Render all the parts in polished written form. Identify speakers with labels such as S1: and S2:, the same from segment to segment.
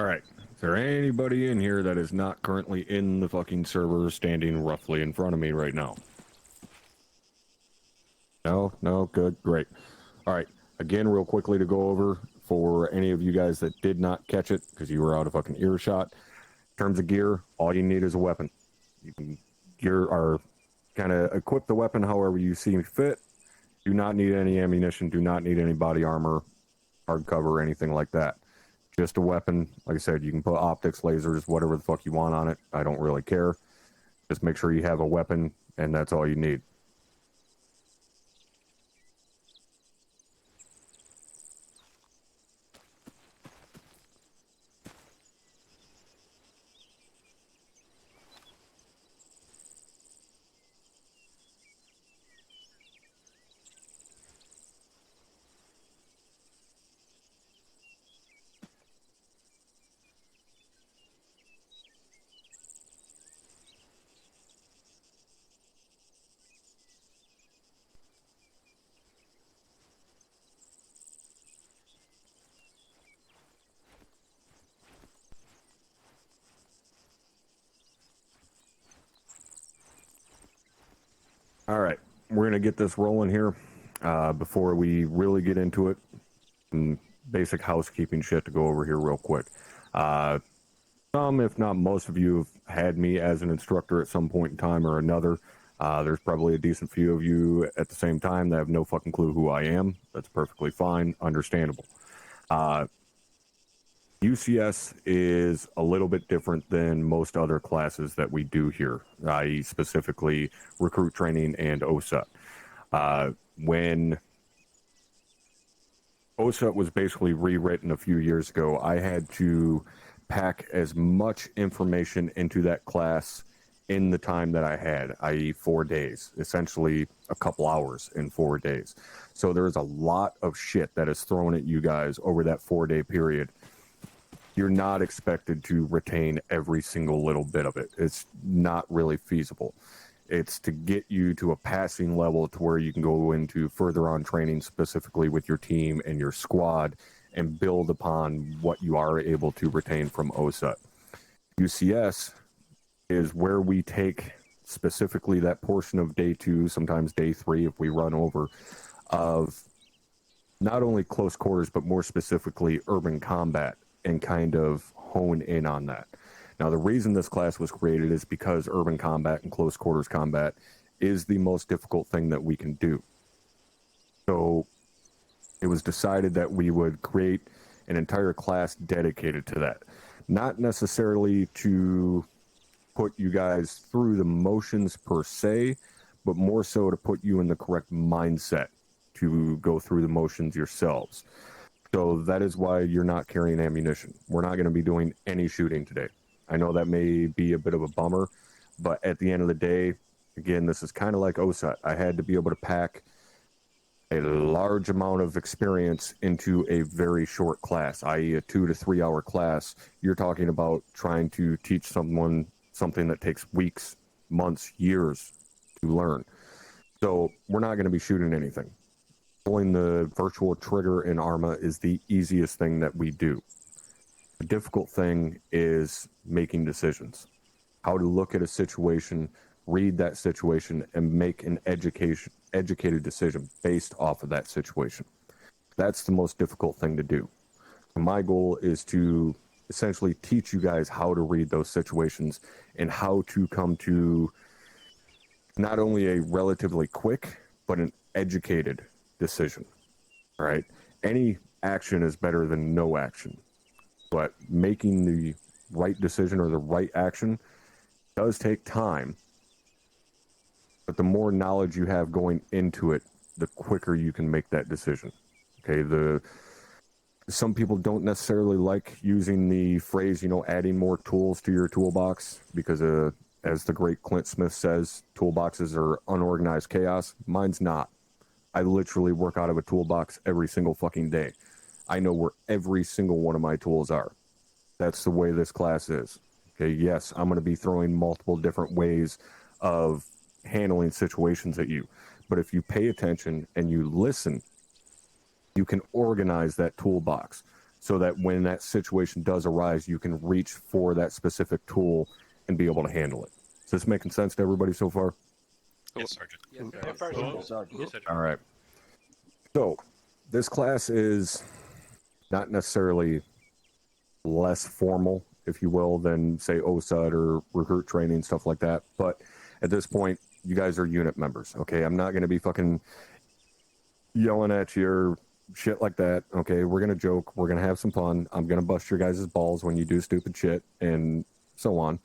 S1: All right. Is there anybody in here that is not currently in the fucking server standing roughly in front of me right now? No? No? Good. Great. All right. Again, real quickly to go over for any of you guys that did not catch it because you were out of fucking earshot. In terms of gear, all you need is a weapon. You can gear or kind of equip the weapon however you see fit. Do not need any ammunition. Do not need any body armor, hard cover, anything like that. Just a weapon. Like I said, you can put optics, lasers, whatever the fuck you want on it. I don't really care. Just make sure you have a weapon, and that's all you need. All right, we're gonna get this rolling here. Before we really get into it, some basic housekeeping shit to go over here real quick. Some, if not most of you, have had me as an instructor at some point in time or another. There's probably a decent few of you at the same time that have no fucking clue who I am. That's perfectly fine, understandable. UCS is a little bit different than most other classes that we do here, i.e., specifically recruit training and OSUT. When OSUT was basically rewritten a few years ago, I had to pack as much information into that class in the time that I had, i.e., 4 days, essentially a couple hours in 4 days. So there's a lot of shit that is thrown at you guys over that 4-day period. You're not expected to retain every single little bit of it. It's not really feasible. It's to get you to a passing level to where you can go into further on training specifically with your team and your squad and build upon what you are able to retain from OSUT. UCS is where we take specifically that portion of day 2, sometimes day 3 if we run over, of not only close quarters, but more specifically urban combat, and kind of hone in on that. Now, the reason this class was created is because urban combat and close quarters combat is the most difficult thing that we can do. So it was decided that we would create an entire class dedicated to that. Not necessarily to put you guys through the motions per se, but more so to put you in the correct mindset to go through the motions yourselves. So that is why you're not carrying ammunition. We're not going to be doing any shooting today. I know that may be a bit of a bummer, but at the end of the day, again, this is kind of like OSUT. I had to be able to pack a large amount of experience into a very short class, i.e. a 2 to 3 hour class. You're talking about trying to teach someone something that takes weeks, months, years to learn. So we're not going to be shooting anything. Pulling the virtual trigger in Arma is the easiest thing that we do. The difficult thing is making decisions. How to look at a situation, read that situation, and make an educated decision based off of that situation. That's the most difficult thing to do. My goal is to essentially teach you guys how to read those situations and how to come to not only a relatively quick, but an educated decision. All right. Any action is better than no action, but making the right decision or the right action does take time. But the more knowledge you have going into it, the quicker you can make that decision. Okay. Some people don't necessarily like using the phrase, adding more tools to your toolbox because, as the great Clint Smith says, toolboxes are unorganized chaos. Mine's not. I literally work out of a toolbox every single fucking day. I know where every single one of my tools are. That's the way this class is. Okay, yes, I'm going to be throwing multiple different ways of handling situations at you. But if you pay attention and you listen, you can organize that toolbox. so that when that situation does arise, you can reach for that specific tool and be able to handle it. Is this making sense to everybody so far?
S2: Yes, Sergeant.
S3: Yes, Sergeant.
S1: All right. So this class is not necessarily less formal, if you will, than say OSUD or recruit training, stuff like that. But at this point, you guys are unit members. Okay. I'm not going to be fucking yelling at you or shit like that. Okay. We're going to joke. We're going to have some fun. I'm going to bust your guys' balls when you do stupid shit and so on.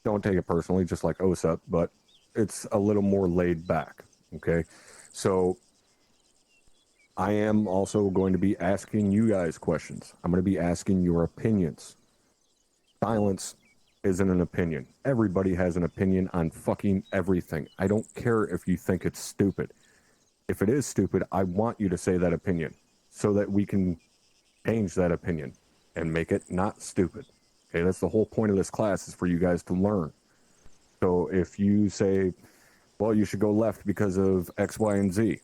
S1: Don't take it personally, just like OSUD, but it's a little more laid back. Okay. So I am also going to be asking you guys questions. I'm going to be asking your opinions. Silence isn't an opinion. Everybody has an opinion on fucking everything. I don't care if you think it's stupid. If it is stupid, I want you to say that opinion so that we can change that opinion and make it not stupid. Okay, that's the whole point of this class, is for you guys to learn. So if you say, well, you should go left because of X, Y, and Z,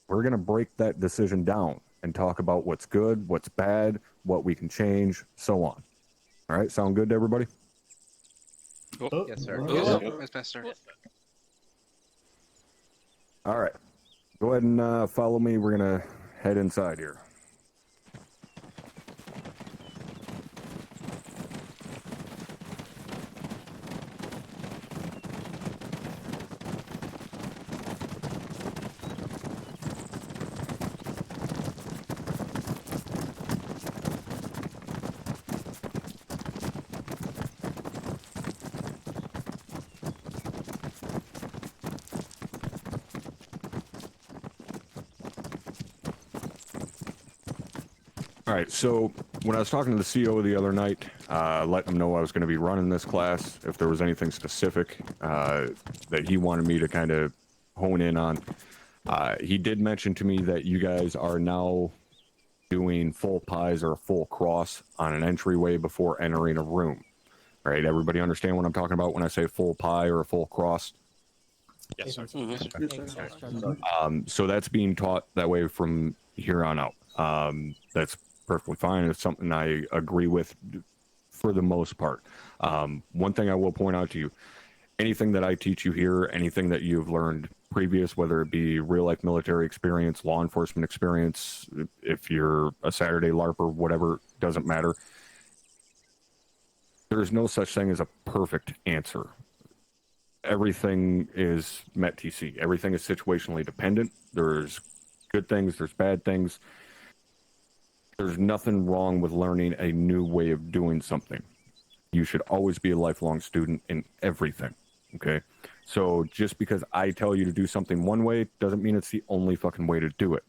S1: we're going to break that decision down and talk about what's good, what's bad, what we can change, so on. All right, sound good to everybody?
S2: Cool.
S3: Yes, sir.
S2: Yes, Master.
S1: All right, go ahead and follow me. We're going to head inside here. All right, so when I was talking to the CO the other night, letting him know I was going to be running this class, if there was anything specific that he wanted me to kind of hone in on, he did mention to me that you guys are now doing full pies or a full cross on an entryway before entering a room. All right, everybody understand what I'm talking about when I say full pie or a full cross?
S2: Yes, sir.
S1: So that's being taught that way from here on out. That's perfectly fine. It's something I agree with for the most part. One thing I will point out to you, anything that I teach you here, anything that you've learned previous, whether it be real life military experience, law enforcement experience, if you're a Saturday LARPer, whatever, doesn't matter. There's no such thing as a perfect answer. Everything is met TC. Everything is situationally dependent. There's good things, there's bad things. There's nothing wrong with learning a new way of doing something. You should always be a lifelong student in everything, okay? So just because I tell you to do something one way doesn't mean it's the only fucking way to do it.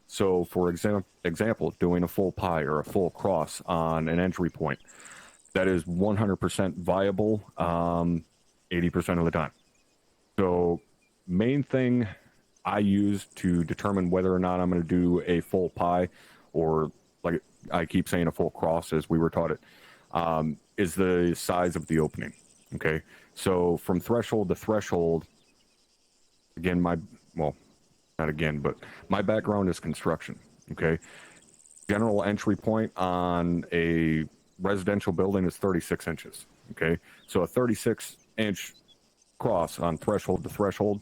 S1: So for example, doing a full pie or a full cross on an entry point, that is 100% viable 80% of the time. So main thing I use to determine whether or not I'm going to do a full pie, or like I keep saying, a full cross as we were taught it, is the size of the opening. Okay, so from threshold to threshold, again, not again, but my background is construction. Okay, general entry point on a residential building is 36 inches. Okay, so a 36-inch cross on threshold to threshold,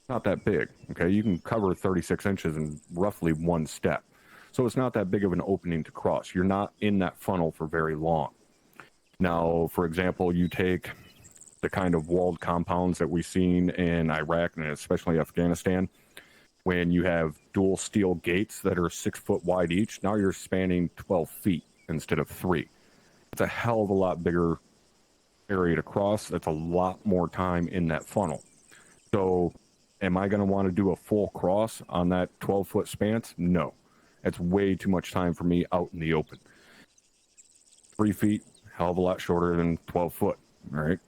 S1: not that big. Okay, you can cover 36 inches in roughly one step. So it's not that big of an opening to cross. You're not in that funnel for very long. Now, for example, you take the kind of walled compounds that we've seen in Iraq and especially Afghanistan, when you have dual steel gates that are 6 foot wide each, now you're spanning 12 feet instead of 3. It's a hell of a lot bigger area to cross. That's a lot more time in that funnel. So am I going to want to do a full cross on that 12-foot span? No. That's way too much time for me out in the open. 3 feet, hell of a lot shorter than 12 foot, all right?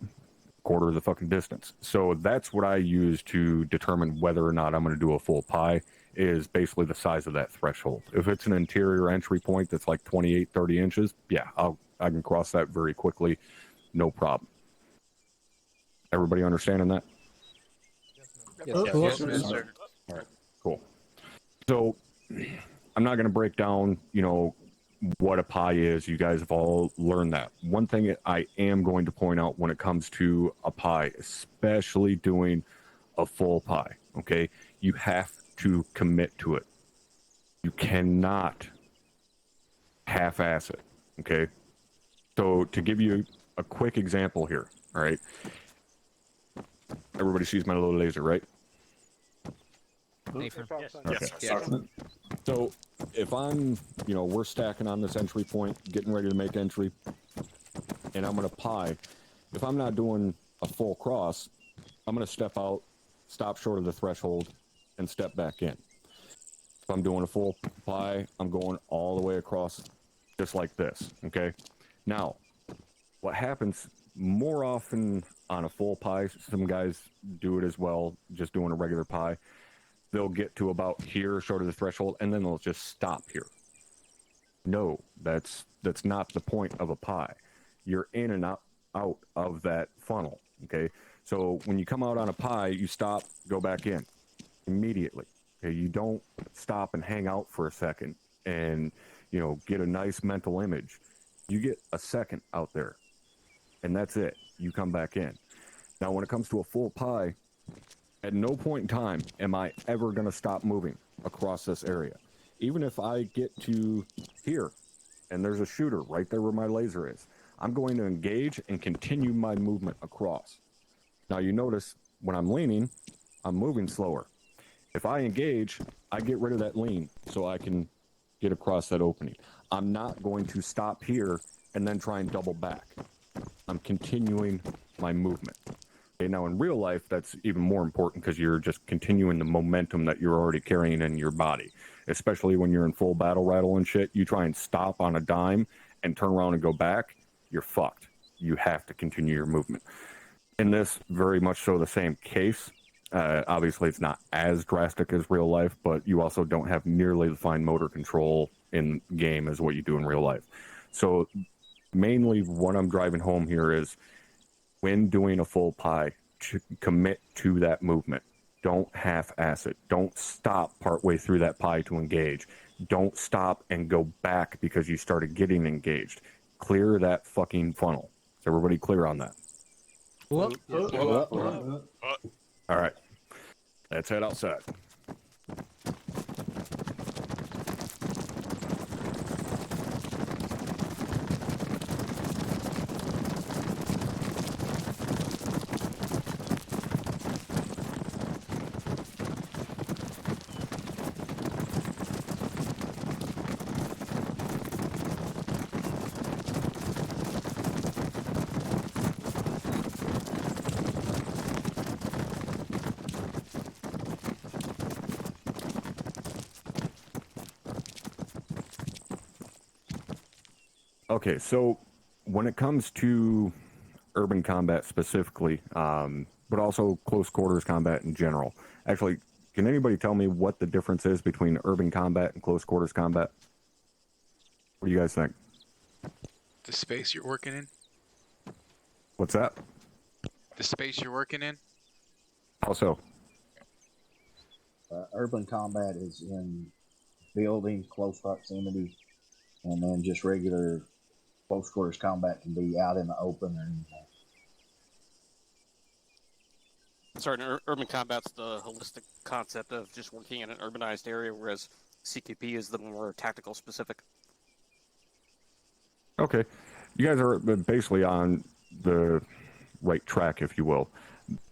S1: Quarter of the fucking distance. So that's what I use to determine whether or not I'm going to do a full pie, is basically the size of that threshold. If it's an interior entry point that's like 28, 30 inches, yeah, I can cross that very quickly, no problem. Everybody understanding that?
S2: Yes, sir.
S1: All right, cool. So I'm not going to break down, what a pie is. You guys have all learned that. One thing I am going to point out when it comes to a pie, especially doing a full pie, okay, you have to commit to it. You cannot half-ass it, okay? So to give you a quick example here, all right? Everybody sees my little laser, right?
S4: Nathan.
S1: Okay.
S2: Yes.
S1: So if I'm, we're stacking on this entry point, getting ready to make entry, and I'm going to pie, if I'm not doing a full cross, I'm going to step out, stop short of the threshold, and step back in. If I'm doing a full pie, I'm going all the way across just like this, okay? Now, what happens more often on a full pie, some guys do it as well, just doing a regular pie, they'll get to about here, short of the threshold, and then they'll just stop here. No, that's not the point of a pie. You're in and out of that funnel, okay? So when you come out on a pie, you stop, go back in immediately. Okay, you don't stop and hang out for a second and get a nice mental image. You get a second out there, and that's it. You come back in. Now, when it comes to a full pie, at no point in time am I ever going to stop moving across this area. Even if I get to here and there's a shooter right there where my laser is, I'm going to engage and continue my movement across. Now, you notice when I'm leaning, I'm moving slower. If I engage, I get rid of that lean so I can get across that opening. I'm not going to stop here and then try and double back. I'm continuing my movement. Okay, now in real life, that's even more important because you're just continuing the momentum that you're already carrying in your body. Especially when you're in full battle rattle and shit, you try and stop on a dime and turn around and go back, you're fucked. You have to continue your movement. In this, very much so the same case. Obviously, it's not as drastic as real life, but you also don't have nearly the fine motor control in game as what you do in real life. So mainly what I'm driving home here is when doing a full pie, commit to that movement. Don't half-ass it. Don't stop partway through that pie to engage. Don't stop and go back because you started getting engaged. Clear that fucking funnel. Is everybody clear on that?
S4: Whoop.
S1: All right. Let's head outside. Okay, so when it comes to urban combat specifically, but also close quarters combat in general, actually, can anybody tell me what the difference is between urban combat and close quarters combat? What do you guys think?
S2: The space you're working in?
S1: What's that?
S2: The space you're working in?
S1: How so?
S5: Urban combat is in building, close proximity, and then just regular close quarters combat can be out in the open or anything.
S3: Sorry, urban combat's the holistic concept of just working in an urbanized area, whereas CQP is the more tactical specific.
S1: Okay. You guys are basically on the right track, if you will.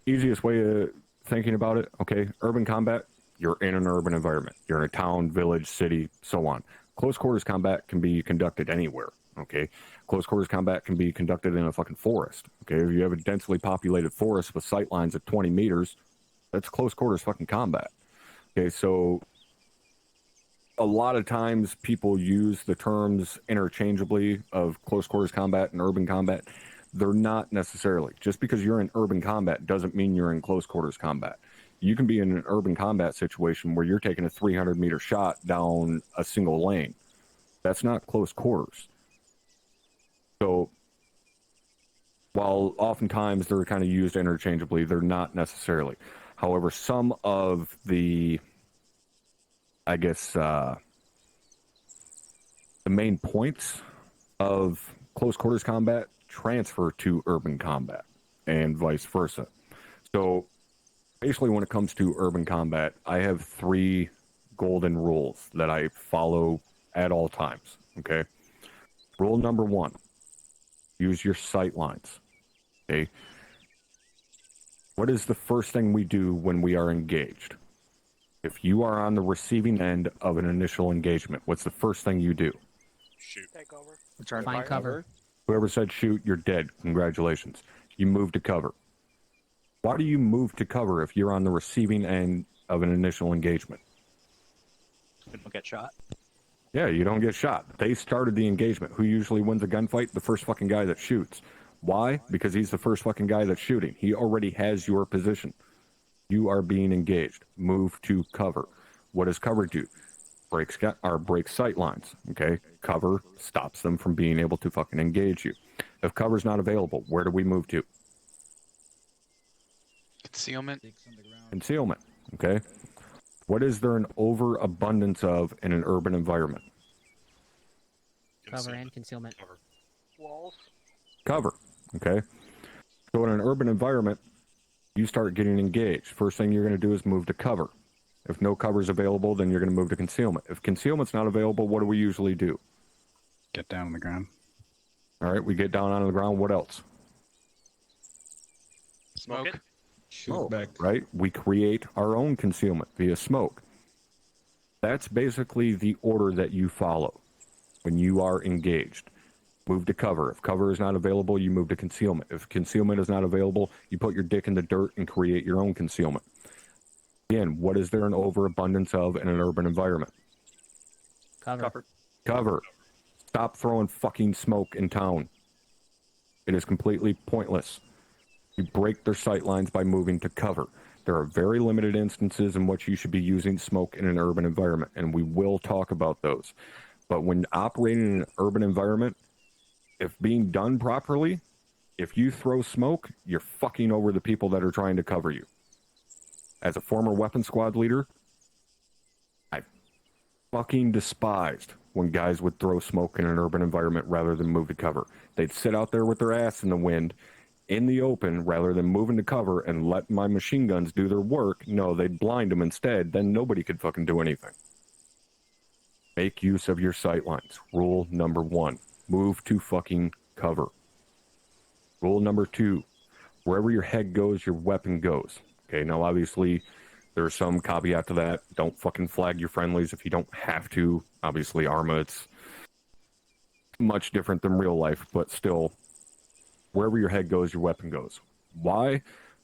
S1: Easiest way of thinking about it, okay, urban combat, you're in an urban environment. You're in a town, village, city, so on. Close quarters combat can be conducted anywhere, okay? Close quarters combat can be conducted in a fucking forest, okay? If you have a densely populated forest with sight lines at 20 meters, that's close quarters fucking combat. Okay, so a lot of times people use the terms interchangeably of close quarters combat and urban combat. They're not necessarily. Just because you're in urban combat doesn't mean you're in close quarters combat. You can be in an urban combat situation where you're taking a 300-meter shot down a single lane. That's not close quarters. So while oftentimes they're kind of used interchangeably, they're not necessarily. However, some of the, I guess, the main points of close quarters combat transfer to urban combat and vice versa. So basically, when it comes to urban combat, I have 3 golden rules that I follow at all times. Okay. Rule number 1, use your sight lines. Okay. What is the first thing we do when we are engaged? If you are on the receiving end of an initial engagement, what's the first thing you do?
S4: Shoot.
S3: Take over.
S4: Try to
S6: Find cover.
S1: Whoever said shoot, you're dead. Congratulations. You move to cover. Why do you move to cover if you're on the receiving end of an initial engagement?
S4: Don't get shot.
S1: Yeah, you don't get shot. They started the engagement. Who usually wins a gunfight? The first fucking guy that shoots. Why? Because he's the first fucking guy that's shooting. He already has your position. You are being engaged. Move to cover. What does cover do? Break sight lines. Okay? Cover stops them from being able to fucking engage you. If cover's not available, where do we move to?
S2: Concealment.
S1: Concealment. Okay? What is there an overabundance of in an urban environment?
S6: Cover and concealment.
S3: Walls.
S1: Cover. Okay? So in an urban environment, you start getting engaged. First thing you're going to do is move to cover. If no cover is available, then you're going to move to concealment. If concealment's not available, what do we usually do?
S7: Get down on the ground.
S1: All right, we get down on the ground. What else?
S2: Smoke.
S8: Shoot back.
S1: Right? We create our own concealment via smoke. That's basically the order that you follow when you are engaged. Move to cover. If cover is not available, you move to concealment. If concealment is not available, you put your dick in the dirt and create your own concealment. Again, what is there an overabundance of in an urban environment?
S6: Cover.
S1: Cover. Stop throwing fucking smoke in town. It is completely pointless. You break their sight lines by moving to cover. There are very limited instances in which you should be using smoke in an urban environment, and we will talk about those. But when operating in an urban environment, if being done properly, if you throw smoke, you're fucking over the people that are trying to cover you. As a former weapon squad leader, I fucking despised when guys would throw smoke in an urban environment rather than move to cover. They'd sit out there with their ass in the wind, in the open, rather than moving to cover and let my machine guns do their work. No, they'd blind them instead. Then nobody could fucking do anything. Make use of your sight lines. Rule number 1. Move to fucking cover. Rule number 2. Wherever your head goes, your weapon goes. Okay, now obviously there's some caveat to that. Don't fucking flag your friendlies if you don't have to. Obviously, Arma, it's much different than real life, but still, wherever your head goes, your weapon goes. Why?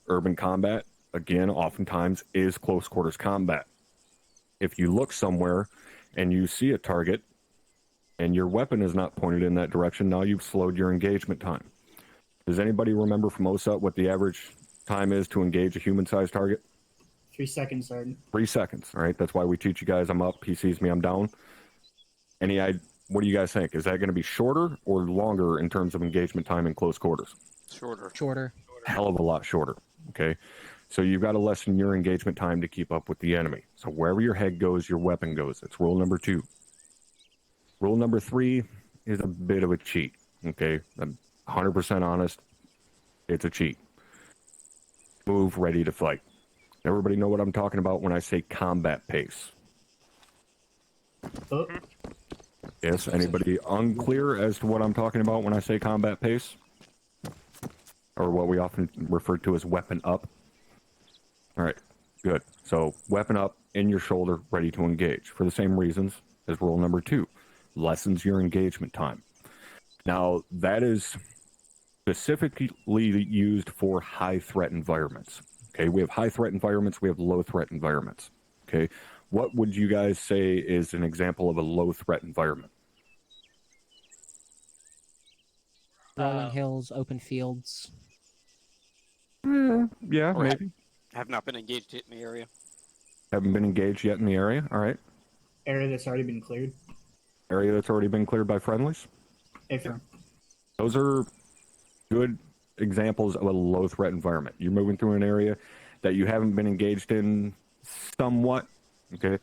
S1: Urban combat, again, oftentimes is close quarters combat. If you look somewhere and you see a target and your weapon is not pointed in that direction, now you've slowed your engagement time. Does anybody remember from OSUT what the average time is to engage a human-sized target?
S9: 3 seconds, Sergeant.
S1: 3 seconds, all right? That's why we teach you guys I'm up, he sees me, I'm down. What do you guys think? Is that going to be shorter or longer in terms of engagement time in close quarters?
S3: Shorter.
S6: Shorter.
S1: Hell of a lot shorter, okay? So you've got to lessen your engagement time to keep up with the enemy. So wherever your head goes, your weapon goes. That's rule number 2. Rule number 3 is a bit of a cheat, okay? I'm 100% honest. It's a cheat. Move ready to fight. Everybody know what I'm talking about when I say combat pace.
S9: Oh,
S1: Yes, anybody unclear as to what I'm talking about when I say combat pace? Or what we often refer to as weapon up? All right, good. So weapon up, in your shoulder, ready to engage. For the same reasons as rule number 2. Lessens your engagement time. Now, that is specifically used for high threat environments. Okay, we have high threat environments, we have low threat environments. Okay, what would you guys say is an example of a low threat environment?
S6: Rolling hills, open fields.
S1: Yeah,
S3: Or
S1: maybe.
S3: Have not been engaged yet in the area.
S1: Haven't been engaged yet in the area. All right.
S9: area that's already been cleared.
S1: Area that's already been cleared by friendlies.
S9: Affirm.
S1: Those are good examples of a low threat environment. You're moving through an area that you haven't been engaged in somewhat. Okay.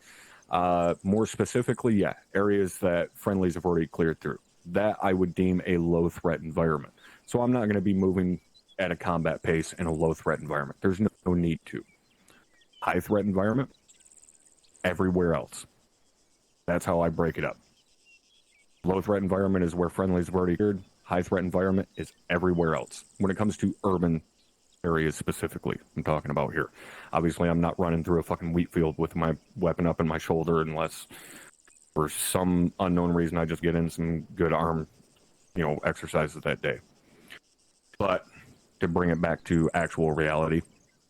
S1: More specifically, yeah, areas that friendlies have already cleared through. That I would deem a low threat environment. So I'm not going to be moving at a combat pace in a low threat environment. There's no need to. High threat environment, everywhere else. That's how I break it up. Low threat environment is where friendlies have already cleared. High threat environment is everywhere else. When it comes to urban areas specifically, I'm talking about here. Obviously, I'm not running through a fucking wheat field with my weapon up in my shoulder unless for some unknown reason I just get in some good arm, exercises that day. But to bring it back to actual reality,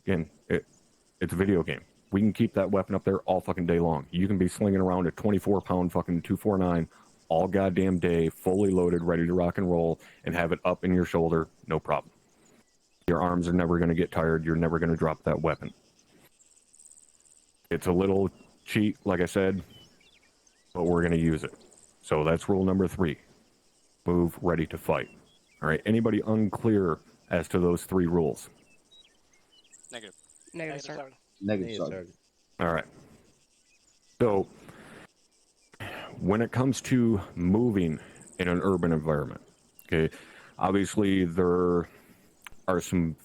S1: again, it's a video game. We can keep that weapon up there all fucking day long. You can be slinging around a 24-pound fucking 249 all goddamn day, fully loaded, ready to rock and roll, and have it up in your shoulder, no problem. Your arms are never going to get tired. You're never going to drop that weapon. It's a little cheat, like I said, but we're going to use it. So that's rule number 3. Move ready to fight. All right, anybody unclear as to those 3 rules?
S3: Negative.
S8: Negative, sir.
S5: Negative, Sergeant.
S1: All right. So when it comes to moving in an urban environment, okay, obviously there are some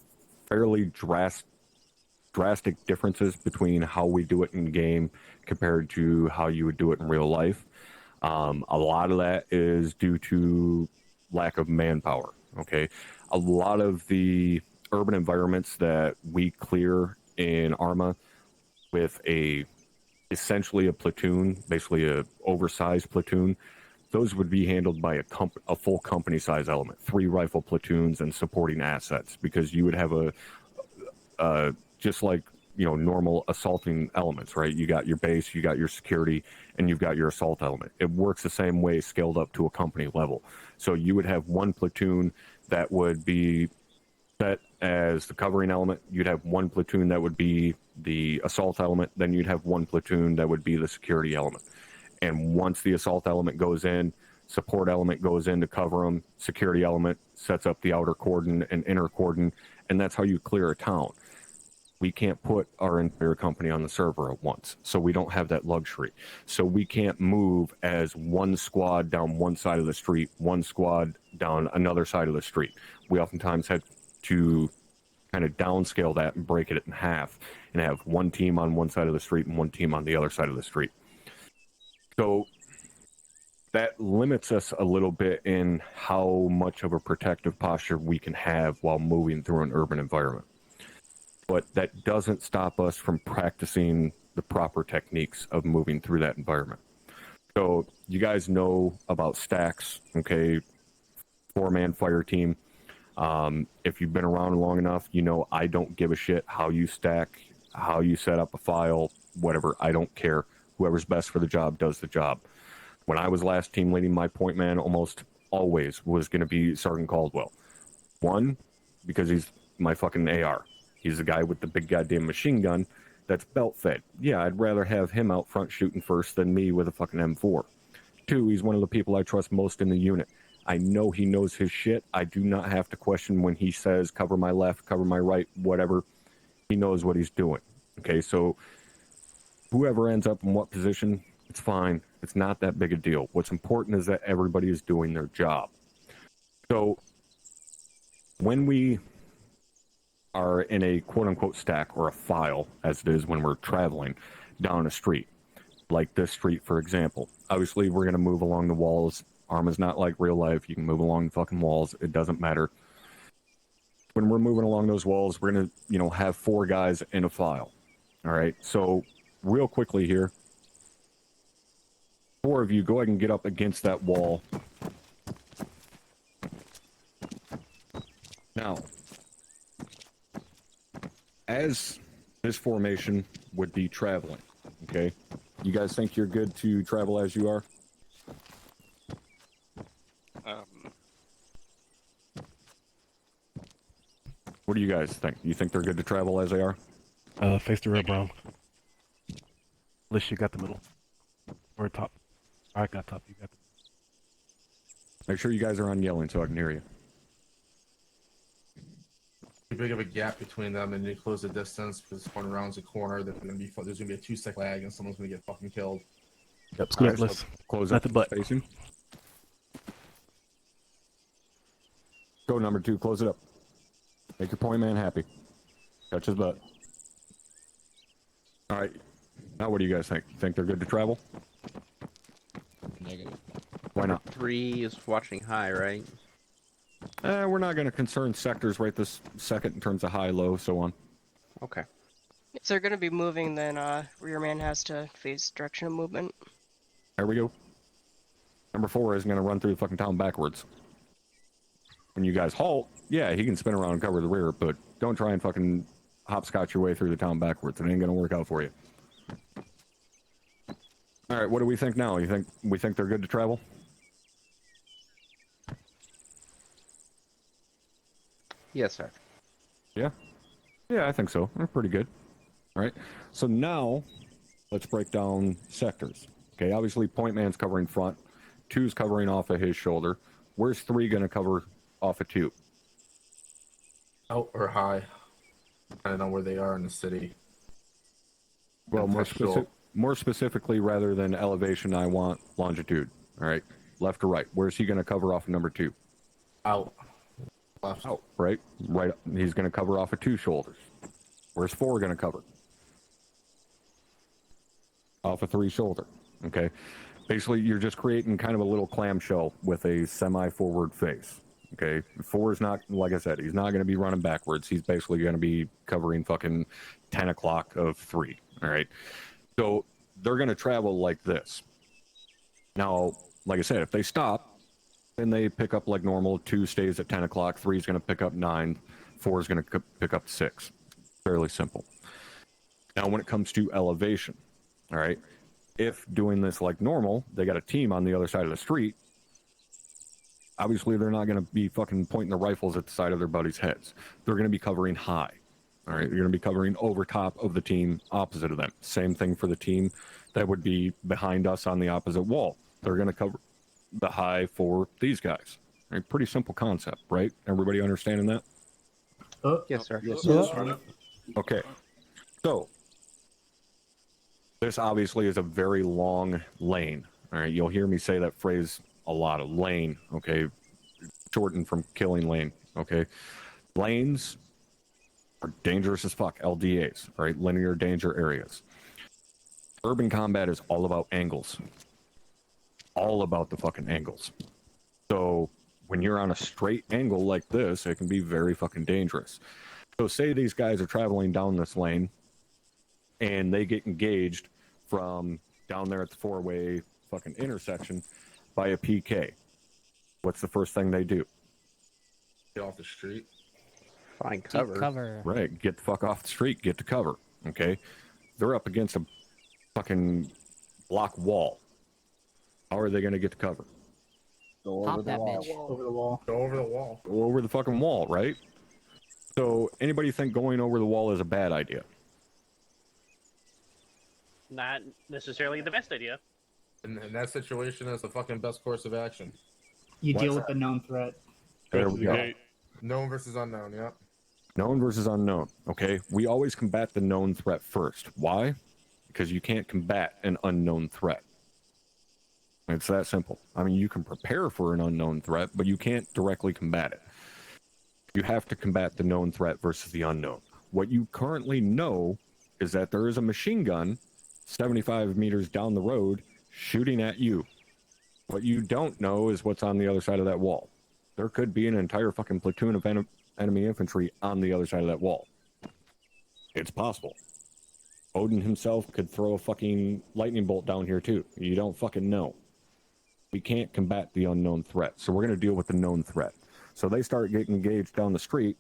S1: fairly drastic differences between how we do it in game compared to how you would do it in real life. A lot of that is due to lack of manpower. Okay, a lot of the urban environments that we clear in Arma with essentially a platoon, basically a oversized platoon, those would be handled by a full company size element, 3 rifle platoons and supporting assets, because you would have just like normal assaulting elements, right? You got your base, you got your security, and you've got your assault element. It works the same way, scaled up to a company level. So you would have one platoon that would be set as the covering element. You'd have one platoon that would be the assault element. Then you'd have one platoon that would be the security element. And once the assault element goes in, support element goes in to cover them, security element sets up the outer cordon and inner cordon, and that's how you clear a town. We can't put our entire company on the server at once, so we don't have that luxury. So we can't move as one squad down one side of the street, one squad down another side of the street. We oftentimes had to kind of downscale that and break it in half and have one team on one side of the street and one team on the other side of the street. So that limits us a little bit in how much of a protective posture we can have while moving through an urban environment. But that doesn't stop us from practicing the proper techniques of moving through that environment. So you guys know about stacks, okay? 4-man fire team. If you've been around long enough, I don't give a shit how you stack, how you set up a file, whatever. I don't care. Whoever's best for the job does the job. When I was last team leading, my point man almost always was going to be Sergeant Caldwell. 1, because he's my fucking AR. He's the guy with the big goddamn machine gun that's belt fed. Yeah, I'd rather have him out front shooting first than me with a fucking M4. 2, he's one of the people I trust most in the unit. I know he knows his shit. I do not have to question when he says cover my left, cover my right, whatever. He knows what he's doing. Okay, so whoever ends up in what position, it's fine. It's not that big a deal. What's important is that everybody is doing their job. So when we are in a quote-unquote stack or a file, as it is when we're traveling down a street, like this street, for example. Obviously, we're going to move along the walls. Arma's not like real life. You can move along the fucking walls. It doesn't matter. When we're moving along those walls, we're going to, have 4 guys in a file. All right? So, real quickly here, 4 of you, go ahead and get up against that wall. Now, as this formation would be traveling, okay? You guys think you're good to travel as you are? What do you guys think? You think they're good to travel as they are?
S10: Face the rear, bro. Unless you got the middle. Or top. I got top, you got the...
S1: Make sure you guys are on yelling so I can hear you.
S11: Too big of a gap between them, and you close the distance because one around the corner. There's gonna be a 2-second lag, and someone's gonna get fucking
S8: fucking killed.
S10: Yep,
S1: Alright,
S10: squirtless.
S1: so close up
S10: Nothing but.
S1: spacing. Go number 2, close it up. Make your point man happy. Touch his butt. Alright. Now what do you guys think? Think they're good to travel?
S11: Negative.
S1: Why not?
S11: 3 is watching high, right?
S1: We're not going to concern sectors right this second in terms of high, low, so on.
S11: Okay.
S12: If they're gonna be moving, then rear man has to face direction of movement.
S1: There we go. Number 4 is going to run through the fucking town backwards. When you guys halt, yeah, he can spin around and cover the rear, but don't try and fucking hopscotch your way through the town backwards. It ain't going to work out for you. All right, what do we think now? We think they're good to travel?
S11: Yes, sir.
S1: Yeah? Yeah, I think so. They're pretty good. All right. So now, let's break down sectors. Okay, obviously point man's covering front. 2's covering off of his shoulder. Where's 3 going to cover off of 2?
S8: Out or high. I don't know where they are in the city.
S1: Well,
S8: Contextual.
S1: more specifically, rather than elevation, I want longitude. All right, left or right. Where's he going to cover off of number 2?
S8: Out. Left.
S1: Out, right? Right. He's going to cover off of 2 shoulders. Where's 4 going to cover? Off of 3 shoulder. Okay. Basically, you're just creating kind of a little clamshell with a semi-forward face. Okay. 4 is not, like I said, he's not going to be running backwards. He's basically going to be covering fucking 10 o'clock of 3. All right. So they're going to travel like this. Now, like I said, if they stop, then they pick up like normal. 2 stays at 10 o'clock. 3 is going to pick up 9. 4 is going to pick up 6. Fairly simple. Now, when it comes to elevation, all right, if doing this like normal, they got a team on the other side of the street, obviously they're not going to be fucking pointing the rifles at the side of their buddies' heads. They're going to be covering high. All right, you're going to be covering over top of the team opposite of them. Same thing for the team that would be behind us on the opposite wall. They're going to cover the high for these guys. All right, pretty simple concept, right? Everybody understanding that?
S11: Yes, sir.
S5: Yes,
S9: Yes,
S5: sir.
S9: sir.
S1: Okay. So, this obviously is a very long lane. All right, you'll hear me say that phrase a lot, of lane, okay? Shortened from killing lane, okay? Lanes are dangerous as fuck, LDAs, all right? Linear danger areas. Urban combat is all about angles. All about the fucking angles. So, when you're on a straight angle like this, it can be very fucking dangerous. So say these guys are traveling down this lane and they get engaged from down there at the 4-way fucking intersection by a PK. What's the first thing they do?
S8: Get off the street.
S11: Find
S6: Keep
S11: cover.
S6: cover.
S1: Right, get the fuck off the street, get to cover, okay? They're up against a fucking block wall. How are they going to get to cover?
S5: Go
S6: Pop
S5: over the
S6: that
S5: wall.
S6: bitch.
S9: Over the wall.
S8: Go over the wall.
S1: Go over the fucking wall, right? So, anybody think going over the wall is a bad idea?
S4: Not necessarily the best idea.
S8: In that situation, that's the fucking best course of action.
S9: You
S1: What's
S9: deal with the known threat.
S1: There we go.
S8: Known versus unknown, yeah.
S1: Known versus unknown, okay? We always combat the known threat first. Why? Because you can't combat an unknown threat. It's that simple. I mean, you can prepare for an unknown threat, but you can't directly combat it. You have to combat the known threat versus the unknown. What you currently know is that there is a machine gun 75 meters down the road shooting at you. What you don't know is what's on the other side of that wall. There could be an entire fucking platoon of enemy infantry on the other side of that wall. It's possible. Odin himself could throw a fucking lightning bolt down here too. You don't fucking know. We can't combat the unknown threat, so we're going to deal with the known threat. So they start getting engaged down the street.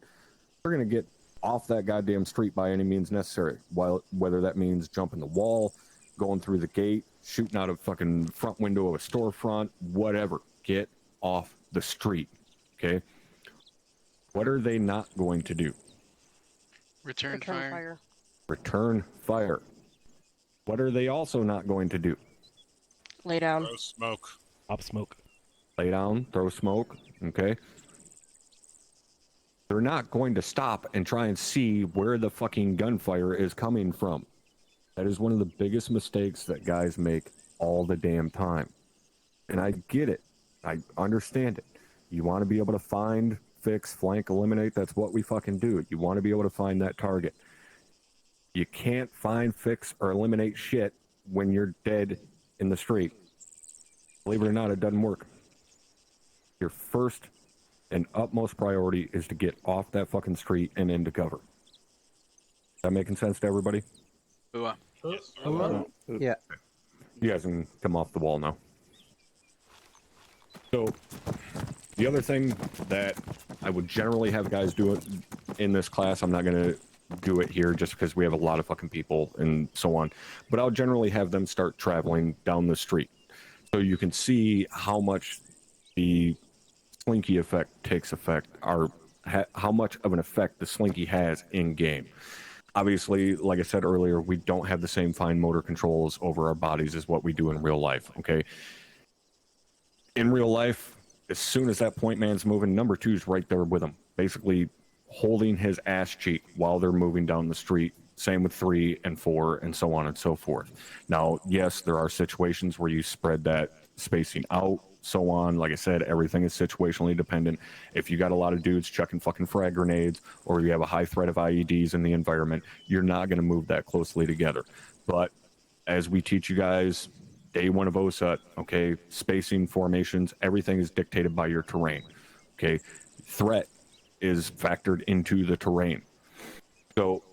S1: We're going to get off that goddamn street by any means necessary. Whether that means jumping the wall, going through the gate, shooting out a fucking front window of a storefront, whatever. Get off the street, okay? What are they not going to do?
S2: Return fire.
S1: Return fire. What are they also not going to do?
S12: Lay down.
S4: Throw smoke.
S10: Pop smoke.
S1: Lay down, throw smoke, okay? They're not going to stop and try and see where the fucking gunfire is coming from. That is one of the biggest mistakes that guys make all the damn time. And I get it. I understand it. You want to be able to find, fix, flank, eliminate. That's what we fucking do. You want to be able to find that target. You can't find, fix, or eliminate shit when you're dead in the street. Believe it or not, it doesn't work. Your first and utmost priority is to get off that fucking street and into cover. Is that making sense to everybody?
S11: Yeah.
S1: You guys can come off the wall now. So, the other thing that I would generally have guys do it in this class, I'm not going to do it here just because we have a lot of fucking people and so on, but I'll generally have them start traveling down the street so you can see how much the slinky effect takes effect, or how much of an effect the slinky has in game. Obviously, like I said earlier, we don't have the same fine motor controls over our bodies as what we do in real life, okay? In real life, as soon as that point man's moving, number two's right there with him, basically holding his ass cheek while they're moving down the street. Same with 3 and 4 and so on and so forth. Now, yes, there are situations where you spread that spacing out, so on. Like I said, everything is situationally dependent. If you got a lot of dudes chucking fucking frag grenades, or you have a high threat of IEDs in the environment, you're not going to move that closely together. But as we teach you guys, day one of OSUT, okay, spacing, formations, everything is dictated by your terrain, okay? Threat is factored into the terrain. So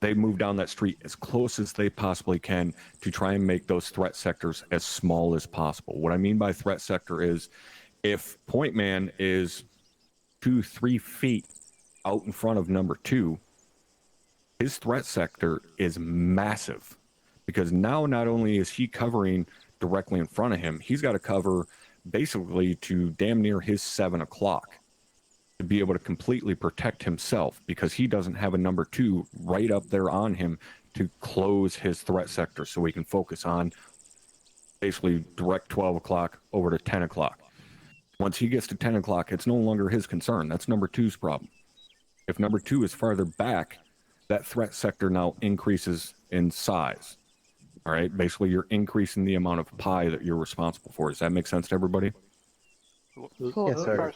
S1: they move down that street as close as they possibly can to try and make those threat sectors as small as possible. What I mean by threat sector is if point man is 2-3 feet out in front of number 2, his threat sector is massive, because now not only is he covering directly in front of him, he's got to cover basically to damn near his 7 o'clock to be able to completely protect himself, because he doesn't have a number 2 right up there on him to close his threat sector so he can focus on basically direct 12 o'clock over to 10 o'clock. Once he gets to 10 o'clock, it's no longer his concern. That's number 2's problem. If number 2 is farther back, that threat sector now increases in size. All right, basically you're increasing the amount of pie that you're responsible for. Does that make sense to everybody?
S11: Yes, sir.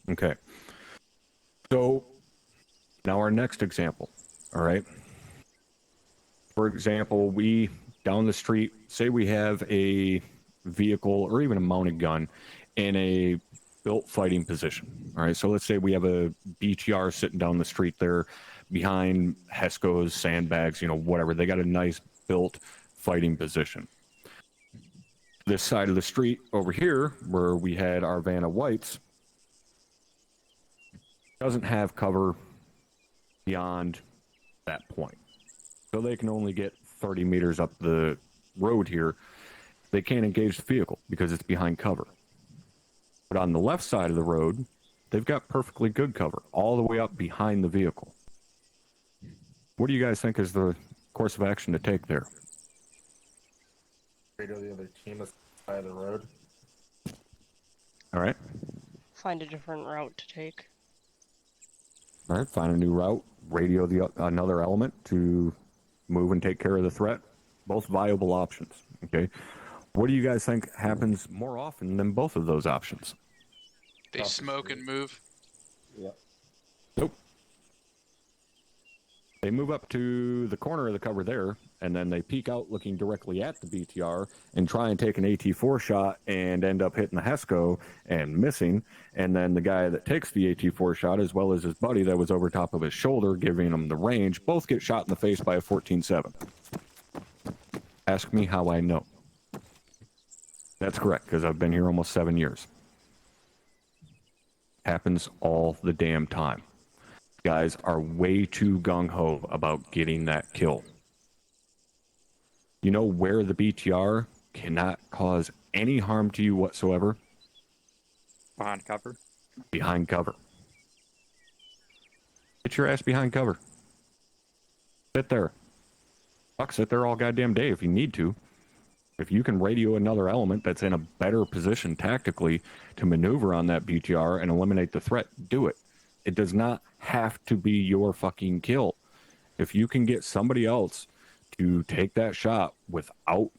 S1: Okay. So now our next example, all right? For example, we down the street, say we have a vehicle or even a mounted gun in a built fighting position. All right, so let's say we have a BTR sitting down the street there behind Hesco's sandbags, you know, whatever. They got a nice built fighting position. This side of the street over here, where we had our Vanna Whites, doesn't have cover beyond that point. So they can only get 30 meters up the road here. They can't engage the vehicle because it's behind cover. But on the left side of the road, they've got perfectly good cover all the way up behind the vehicle. What do you guys think is the course of action to take there?
S8: Radio the other team is side of the road.
S1: All right.
S12: Find a different route to take.
S1: All right, find a new route, radio another element to move and take care of the threat. Both viable options, okay? What do you guys think happens more often than both of those options?
S2: They smoke and move.
S5: Yep.
S1: Nope. They move up to the corner of the cover there, and then they peek out looking directly at the BTR and try and take an AT-4 shot and end up hitting the Hesco and missing. And then the guy that takes the AT-4 shot, as well as his buddy that was over top of his shoulder, giving him the range, both get shot in the face by a 14-7. Ask me how I know. That's correct, because I've been here almost 7 years. Happens all the damn time. Guys are way too gung-ho about getting that kill. You know where the BTR cannot cause any harm to you whatsoever?
S11: Behind cover.
S1: Behind cover. Get your ass behind cover. Sit there. Fuck, sit there all goddamn day if you need to. If you can radio another element that's in a better position tactically to maneuver on that BTR and eliminate the threat, do it. It does not have to be your fucking kill. If you can get somebody else to take that shot without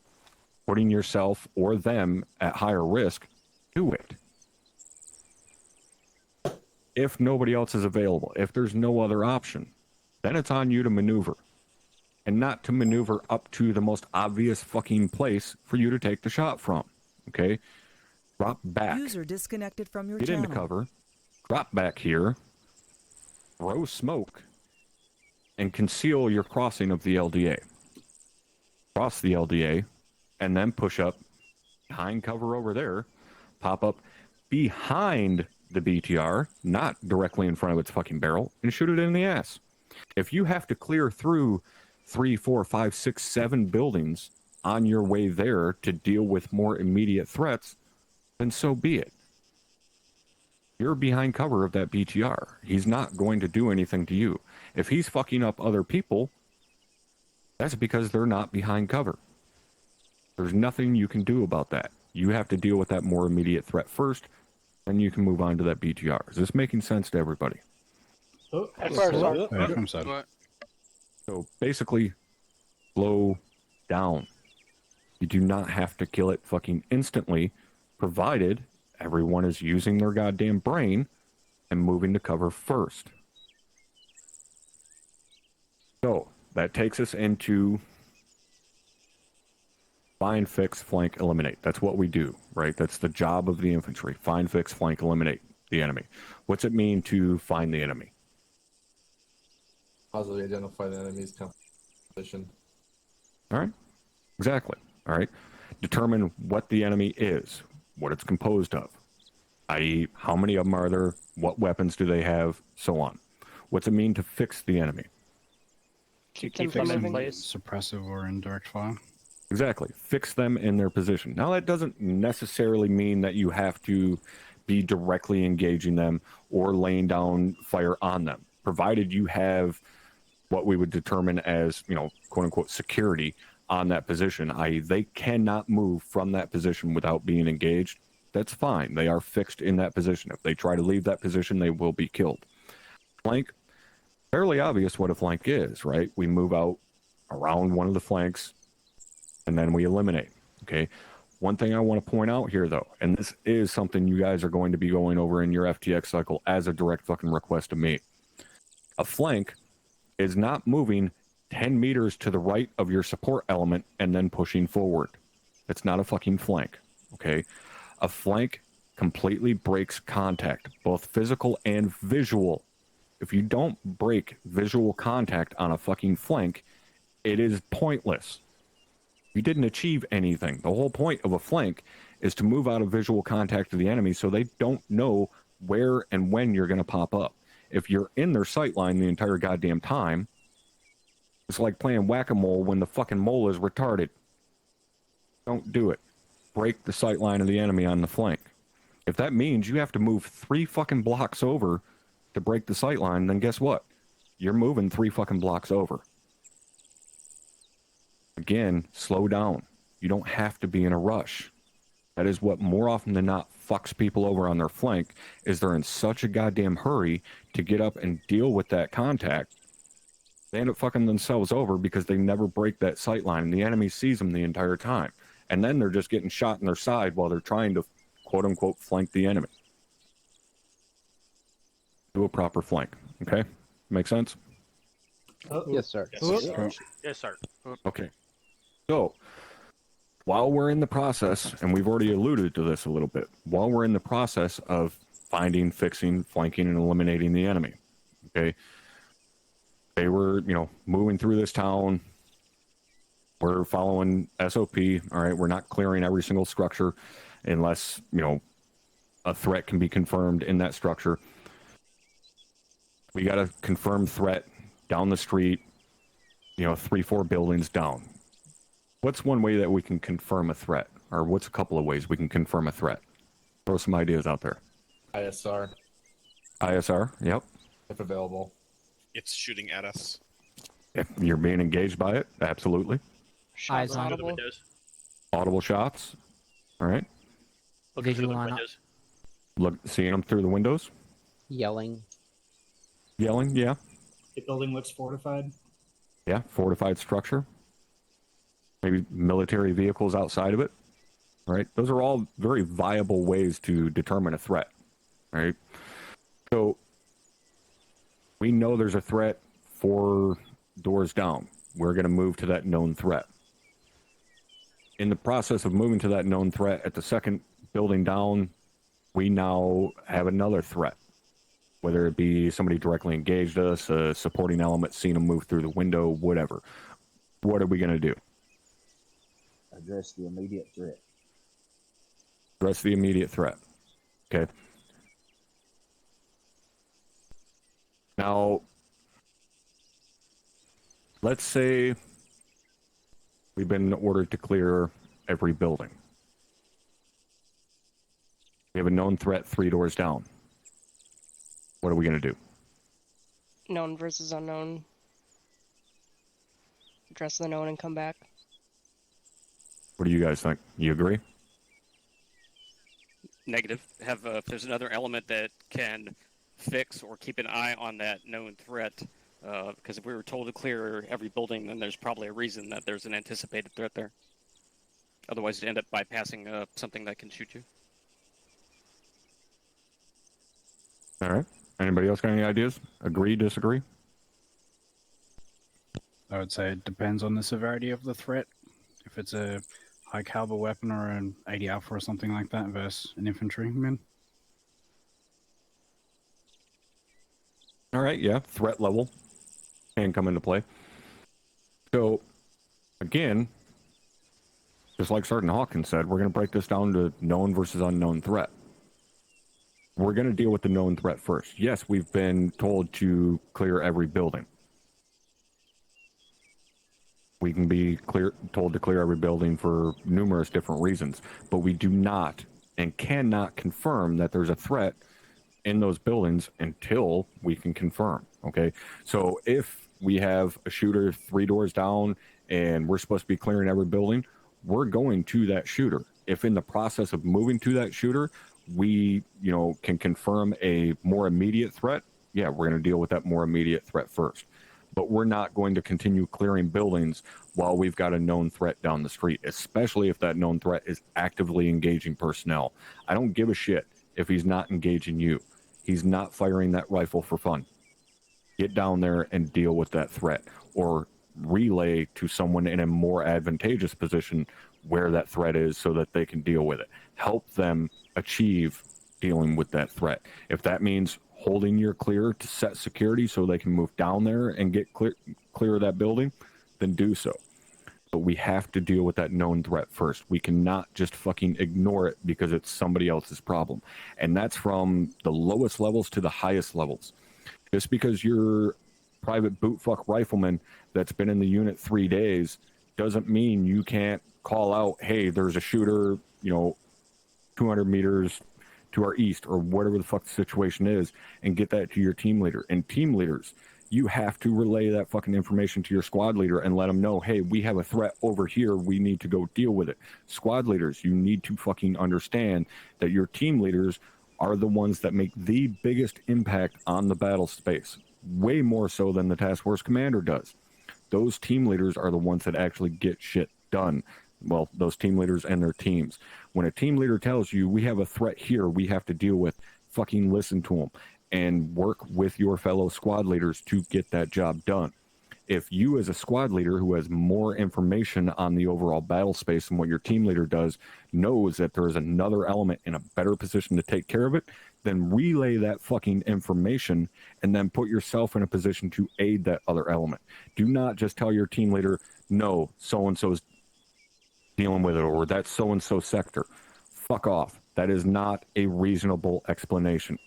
S1: putting yourself or them at higher risk, do it. If nobody else is available, if there's no other option, then it's on you to maneuver. And not to maneuver up to the most obvious fucking place for you to take the shot from. Okay? Drop back.
S13: User disconnected from your
S1: Get
S13: channel.
S1: into cover. Drop back here. Throw smoke. And conceal your crossing of the LDA. Cross the LDA. And then push up behind cover over there. Pop up behind the BTR. Not directly in front of its fucking barrel. And shoot it in the ass. If you have to clear through 3, 4, 5, 6, 7 buildings on your way there to deal with more immediate threats, then so be it. You're behind cover of that BTR. He's not going to do anything to you. If he's fucking up other people, that's because they're not behind cover. There's nothing you can do about that. You have to deal with that more immediate threat first, then you can move on to that BTR. Is this making sense to everybody?
S9: Oh,
S7: I'm sorry.
S2: What?
S1: So basically, slow down. You do not have to kill it fucking instantly, provided everyone is using their goddamn brain and moving to cover first. So that takes us into find, fix, flank, eliminate. That's what we do, right? That's the job of the infantry. Find, fix, flank, eliminate the enemy. What's it mean to find the enemy?
S8: Positively identify the enemy's composition.
S1: All right. Exactly. All right. Determine what the enemy is, what it's composed of, i.e., how many of them are there, what weapons do they have, so on. What's it mean to fix the enemy?
S12: Keep
S4: Keep
S12: them
S4: them in
S12: moving.
S4: place.
S7: Suppressive or indirect fire.
S1: Exactly. Fix them in their position. Now, that doesn't necessarily mean that you have to be directly engaging them or laying down fire on them, provided you have what we would determine as, quote unquote, security on that position, i.e., they cannot move from that position without being engaged. That's fine. They are fixed in that position. If they try to leave that position, they will be killed. Flank, fairly obvious what a flank is, right? We move out around one of the flanks and then we eliminate. Okay. One thing I want to point out here, though, and this is something you guys are going to be going over in your FTX cycle as a direct fucking request to me. A flank is not moving 10 meters to the right of your support element and then pushing forward. It's not a fucking flank, okay? A flank completely breaks contact, both physical and visual. If you don't break visual contact on a fucking flank, it is pointless. You didn't achieve anything. The whole point of a flank is to move out of visual contact to the enemy so they don't know where and when you're going to pop up. If you're in their sight line the entire goddamn time, it's like playing whack-a-mole when the fucking mole is retarded. Don't do it. Break the sight line of the enemy on the flank. If that means you have to move 3 fucking blocks over to break the sight line, then guess what? You're moving 3 fucking blocks over. Again, slow down. You don't have to be in a rush. That is what more often than not fucks people over on their flank, is they're in such a goddamn hurry to get up and deal with that contact. They end up fucking themselves over because they never break that sight line and the enemy sees them the entire time. And then they're just getting shot in their side while they're trying to quote unquote flank the enemy. Do a proper flank. Okay? Make sense?
S11: Yes, sir.
S4: Yes, sir.
S1: Okay. So, while we're in the process, and we've already alluded to this a little bit, while we're in the process of finding, fixing, flanking, and eliminating the enemy, okay, they were, moving through this town. We're following SOP. All right, we're not clearing every single structure unless, a threat can be confirmed in that structure. We got a confirmed threat down the street, 3, 4 buildings down. What's one way that we can confirm a threat? Or what's a couple of ways we can confirm a threat? Throw some ideas out there.
S8: ISR,
S1: ISR, yep.
S8: if available.
S14: It's shooting at us.
S1: If you're being engaged by it, absolutely.
S6: Eyes
S4: Go
S6: on.
S4: to the windows.
S1: Audible shots, all right.
S4: Looking through
S6: Visual
S4: the
S6: on-
S4: windows.
S1: Look, seeing them through the windows,
S6: Yelling.
S1: yelling, yeah.
S9: The building looks fortified.
S1: Yeah, fortified structure. maybe military vehicles outside of it, right? Those are all very viable ways to determine a threat, right? So we know there's a threat 4 doors down. We're going to move to that known threat. In the process of moving to that known threat at the second building down, we now have another threat, whether it be somebody directly engaged us, a supporting element, seen them move through the window, whatever. What are we going to do?
S5: Address the immediate threat.
S1: Address the immediate threat. Okay. Now, let's say we've been ordered to clear every building. We have a known threat 3 doors down. What are we going to do?
S12: Known versus unknown. Address the known and come back.
S1: What do you guys think? You agree?
S3: Negative. Have if there's another element that can fix or keep an eye on that known threat. Because if we were told to clear every building, then there's probably a reason that there's an anticipated threat there. Otherwise, you'd end up bypassing something that can shoot you.
S1: All right. Anybody else got any ideas? Agree, disagree?
S7: I would say it depends on the severity of the threat. If it's a high caliber weapon or an 80 Alpha or something like that versus an infantryman.
S1: All right, yeah, threat level can come into play. So, again, just like Sergeant Hawkins said, we're going to break this down to known versus unknown threat. We're going to deal with the known threat first. Yes, we've been told to clear every building. We can be told to clear every building for numerous different reasons, but we do not and cannot confirm that there's a threat in those buildings until we can confirm. Okay, so if we have a shooter 3 doors down and we're supposed to be clearing every building, we're going to that shooter. If in the process of moving to that shooter, we, can confirm a more immediate threat, yeah, we're going to deal with that more immediate threat first. But we're not going to continue clearing buildings while we've got a known threat down the street, especially if that known threat is actively engaging personnel. I don't give a shit if he's not engaging you. He's not firing that rifle for fun. Get down there and deal with that threat, or relay to someone in a more advantageous position where that threat is so that they can deal with it. Help them achieve dealing with that threat. If that means holding your clear to set security so they can move down there and get clear of that building, then do so. But we have to deal with that known threat first. We cannot just fucking ignore it because it's somebody else's problem. And that's from the lowest levels to the highest levels. Just because you're private bootfuck rifleman that's been in the unit 3 days doesn't mean you can't call out, hey, there's a shooter, 200 meters to our east, or whatever the fuck the situation is, and get that to your team leader. And team leaders, you have to relay that fucking information to your squad leader and let them know, hey, we have a threat over here, we need to go deal with it. Squad leaders, you need to fucking understand that your team leaders are the ones that make the biggest impact on the battle space, way more so than the task force commander does. Those team leaders are the ones that actually get shit done. Well, those team leaders and their teams. When a team leader tells you we have a threat here we have to deal with, fucking listen to them and work with your fellow squad leaders to get that job done. If you as a squad leader who has more information on the overall battle space than what your team leader does knows that there is another element in a better position to take care of it, then relay that fucking information and then put yourself in a position to aid that other element. Do not just tell your team leader, no, so-and-so's dealing with it, or that's so-and-so sector. Fuck off. That is not a reasonable explanation.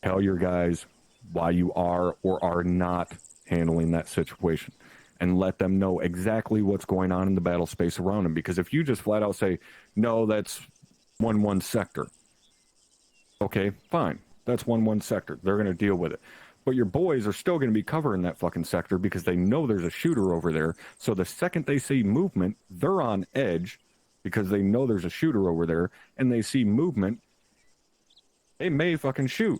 S1: Tell your guys why you are or are not handling that situation, and let them know exactly what's going on in the battle space around them. Because if you just flat out say, no, that's 1-1 sector. Okay, fine. That's 1-1 sector. They're going to deal with it. But your boys are still going to be covering that fucking sector because they know there's a shooter over there. So the second they see movement, they're on edge because they know there's a shooter over there, and they see movement, they may fucking shoot.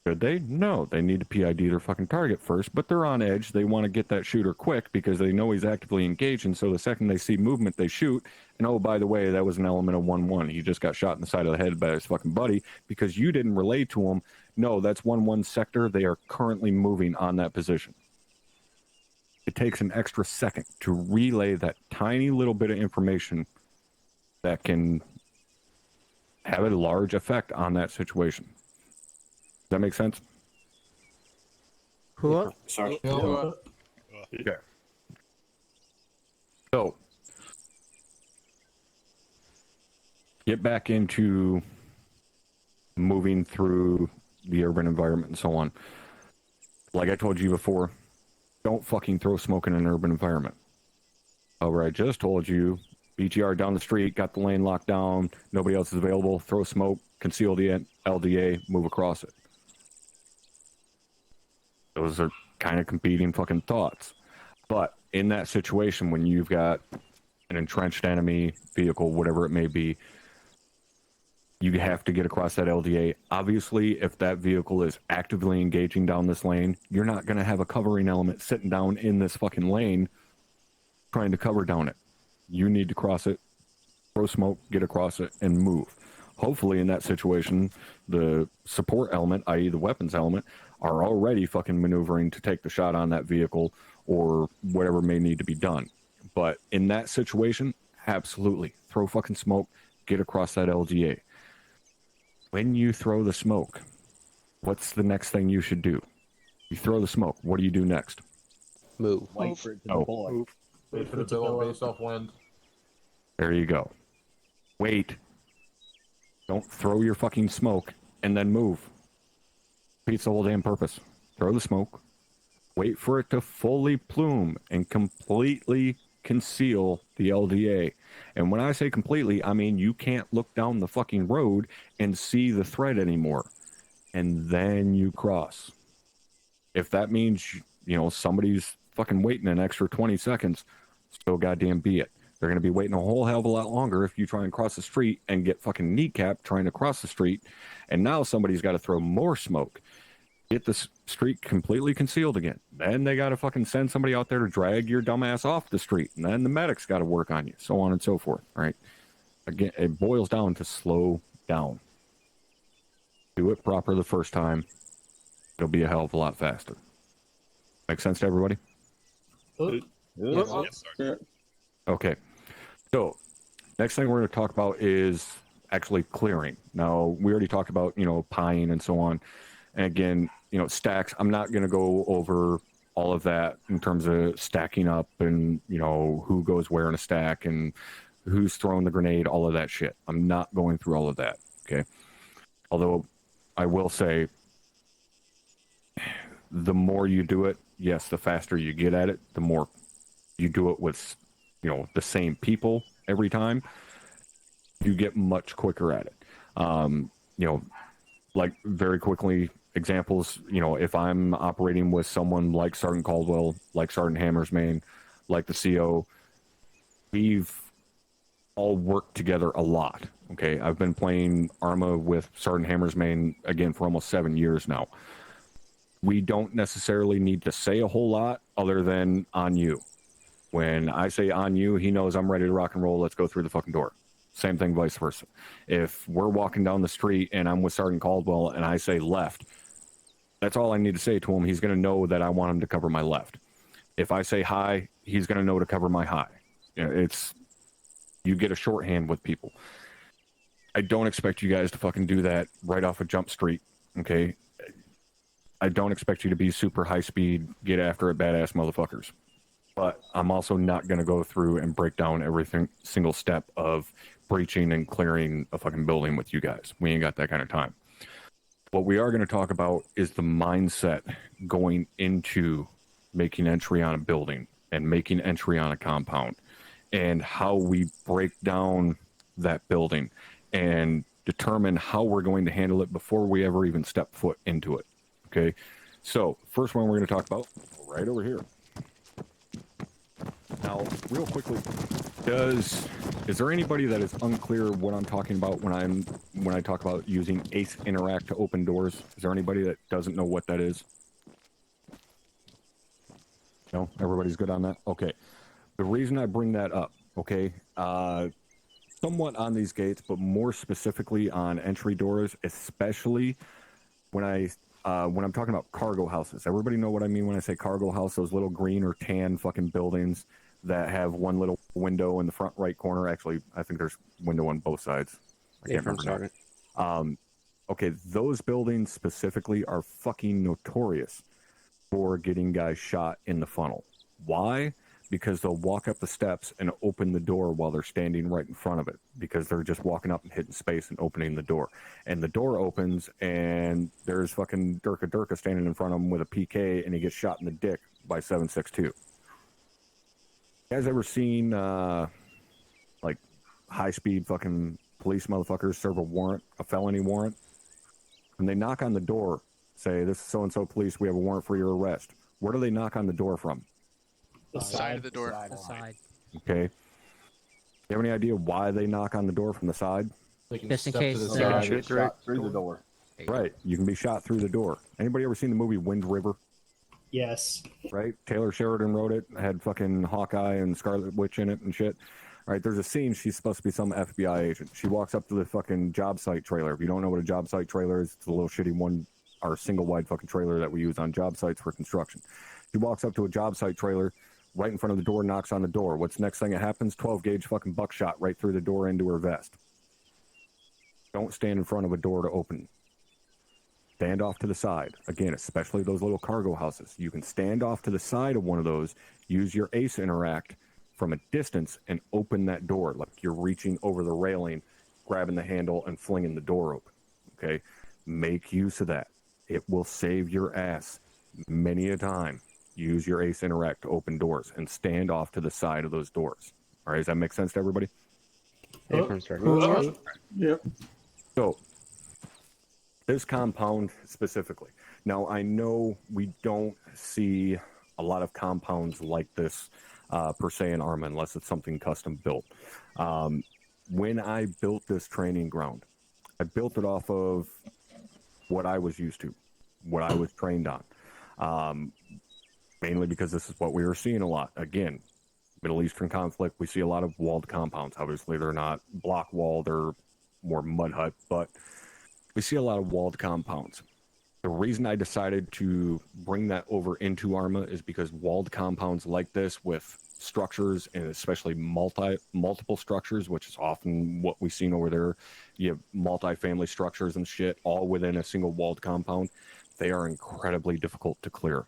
S1: Should they? No, they need to PID their fucking target first, but they're on edge. They want to get that shooter quick because they know he's actively engaged, and so the second they see movement, they shoot. And oh, by the way, that was an element of 1-1. He just got shot in the side of the head by his fucking buddy because you didn't relay to him. No, that's 1-1 sector. They are currently moving on that position. It takes an extra second to relay that tiny little bit of information that can have a large effect on that situation. Does that make sense?
S9: Sorry.
S1: Okay. So, get back into moving through the urban environment and so on. Like I told you before, don't fucking throw smoke in an urban environment. However, I just told you, BTR down the street, got the lane locked down, nobody else is available, throw smoke, conceal the LDA, move across it. Those are kind of competing fucking thoughts. But in that situation, when you've got an entrenched enemy vehicle, whatever it may be, you have to get across that LDA. Obviously, if that vehicle is actively engaging down this lane, you're not going to have a covering element sitting down in this fucking lane trying to cover down it. You need to cross it, throw smoke, get across it, and move. Hopefully, in that situation, the support element, i.e. the weapons element, are already fucking maneuvering to take the shot on that vehicle or whatever may need to be done. But in that situation, absolutely, throw fucking smoke, get across that LDA. When you throw the smoke, what's the next thing you should do? You throw the smoke, what do you do next?
S6: Move.
S5: Wait for it to deploy.
S8: Wait for the bill based off wind.
S1: There you go. Wait. Don't throw your fucking smoke and then move. Defeats the whole damn purpose. Throw the smoke. Wait for it to fully plume and completely conceal the LDA. And when I say completely, I mean you can't look down the fucking road and see the threat anymore. And then you cross. If that means, you know, somebody's fucking waiting an extra 20 seconds, so goddamn be it. They're going to be waiting a whole hell of a lot longer if you try and cross the street and get fucking kneecapped trying to cross the street. And now somebody's got to throw more smoke. Get the street completely concealed again. Then they got to fucking send somebody out there to drag your dumbass off the street. And then the medic's got to work on you, so on and so forth, right? Again, it boils down to slow down. Do it proper the first time. It'll be a hell of a lot faster. Make sense to everybody?
S14: Yes, sir.
S1: Okay. So, next thing we're going to talk about is actually clearing. Now, we already talked about, you know, pieing and so on. And again, you know, stacks. I'm not going to go over all of that in terms of stacking up and, you know, who goes where in a stack and who's throwing the grenade, all of that shit. I'm not going through all of that, okay? Although, I will say, the more you do it, yes, the faster you get at it, the more you do it with, you know, the same people every time, you get much quicker at it. You know, like very quickly, examples, you know, if I'm operating with someone like Sergeant Caldwell, like Sergeant Hammersmain, like the CO, we've all worked together a lot. Okay, I've been playing Arma with Sergeant Hammersmain again for almost 7 years now. We don't necessarily need to say a whole lot other than on you. When I say on you, he knows I'm ready to rock and roll. Let's go through the fucking door. Same thing, vice versa. If we're walking down the street and I'm with Sergeant Caldwell and I say left, that's all I need to say to him. He's going to know that I want him to cover my left. If I say high, he's going to know to cover my high. You know, you get a shorthand with people. I don't expect you guys to fucking do that right off a jump street, okay? I don't expect you to be super high speed, get after it, badass motherfuckers. But I'm also not going to go through and break down every single step of breaching and clearing a fucking building with you guys. We ain't got that kind of time. What we are going to talk about is the mindset going into making entry on a building and making entry on a compound, and how we break down that building and determine how we're going to handle it before we ever even step foot into it. Okay, so first one we're going to talk about right over here. Now, real quickly, Is there anybody that is unclear what I'm talking about when I talk about using Ace Interact to open doors? Is there anybody that doesn't know what that is? No, everybody's good on that. Okay. The reason I bring that up, okay, somewhat on these gates, but more specifically on entry doors, especially when I'm talking about cargo houses. Everybody know what I mean when I say cargo house? Those little green or tan fucking buildings that have one little window in the front right corner. Actually, I think there's window on both sides. I can't remember now. Okay, those buildings specifically are fucking notorious for getting guys shot in the funnel. Why? Because they'll walk up the steps and open the door while they're standing right in front of it, because they're just walking up and hitting space and opening the door. And the door opens and there's fucking Durka standing in front of him with a PK, and he gets shot in the dick by 762. You guys ever seen like high-speed fucking police motherfuckers serve a felony warrant? When they knock on the door, say, "This is so-and-so police, we have a warrant for your arrest." Where do they knock on the door from?
S2: The side of the door.
S6: The side.
S1: Okay. You have any idea why they knock on the door from the side?
S8: They can
S6: Just in
S8: step to
S6: case,
S8: the
S6: uh,
S8: side.
S5: Get shot through the door.
S1: Right. You can be shot through the door. Anybody ever seen the movie Wind River?
S9: Yes.
S1: Right? Taylor Sheridan wrote it. Had fucking Hawkeye and Scarlet Witch in it and shit. All right, there's a scene. She's supposed to be some FBI agent. She walks up to the fucking job site trailer. If you don't know what a job site trailer is, it's a little shitty one or single wide fucking trailer that we use on job sites for construction. She walks up to a job site trailer right in front of the door, knocks on the door. What's the next thing that happens? 12 gauge fucking buckshot right through the door into her vest. Don't stand in front of a door to open. Stand off to the side. Again, especially those little cargo houses. You can stand off to the side of one of those, use your Ace Interact from a distance and open that door like you're reaching over the railing, grabbing the handle and flinging the door open. Okay? Make use of that. It will save your ass many a time. Use your Ace Interact to open doors and stand off to the side of those doors. All right, does that make sense to everybody?
S9: Yep.
S1: So, this compound specifically. Now, I know we don't see a lot of compounds like this per se in ARMA unless it's something custom built. When I built this training ground, I built it off of what I was used to, what I was trained on. Mainly because this is what we were seeing a lot. Again, Middle Eastern conflict, we see a lot of walled compounds. Obviously, they're not block walled or more mud hut, but we see a lot of walled compounds. The reason I decided to bring that over into ARMA is because walled compounds like this with structures, and especially multiple structures, which is often what we've seen over there. You have multi-family structures and shit all within a single walled compound. They are incredibly difficult to clear.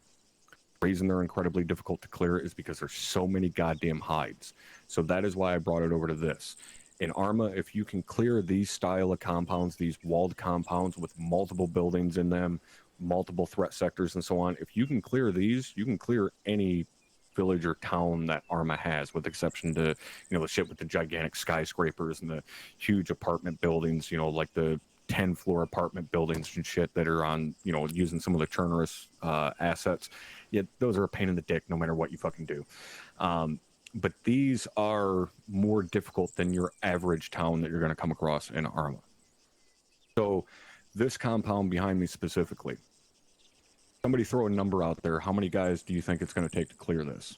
S1: The reason they're incredibly difficult to clear is because there's so many goddamn hides. So that is why I brought it over to this. In ARMA, if you can clear these style of compounds, these walled compounds with multiple buildings in them, multiple threat sectors and so on, if you can clear these, you can clear any village or town that ARMA has, with exception to, the shit with the gigantic skyscrapers and the huge apartment buildings, like the 10-floor apartment buildings and shit that are on, using some of the Churnerus assets. Yeah, those are a pain in the dick no matter what you fucking do. But these are more difficult than your average town that you're going to come across in ARMA. So this compound behind me specifically, somebody throw a number out there. How many guys do you think it's going to take to clear this?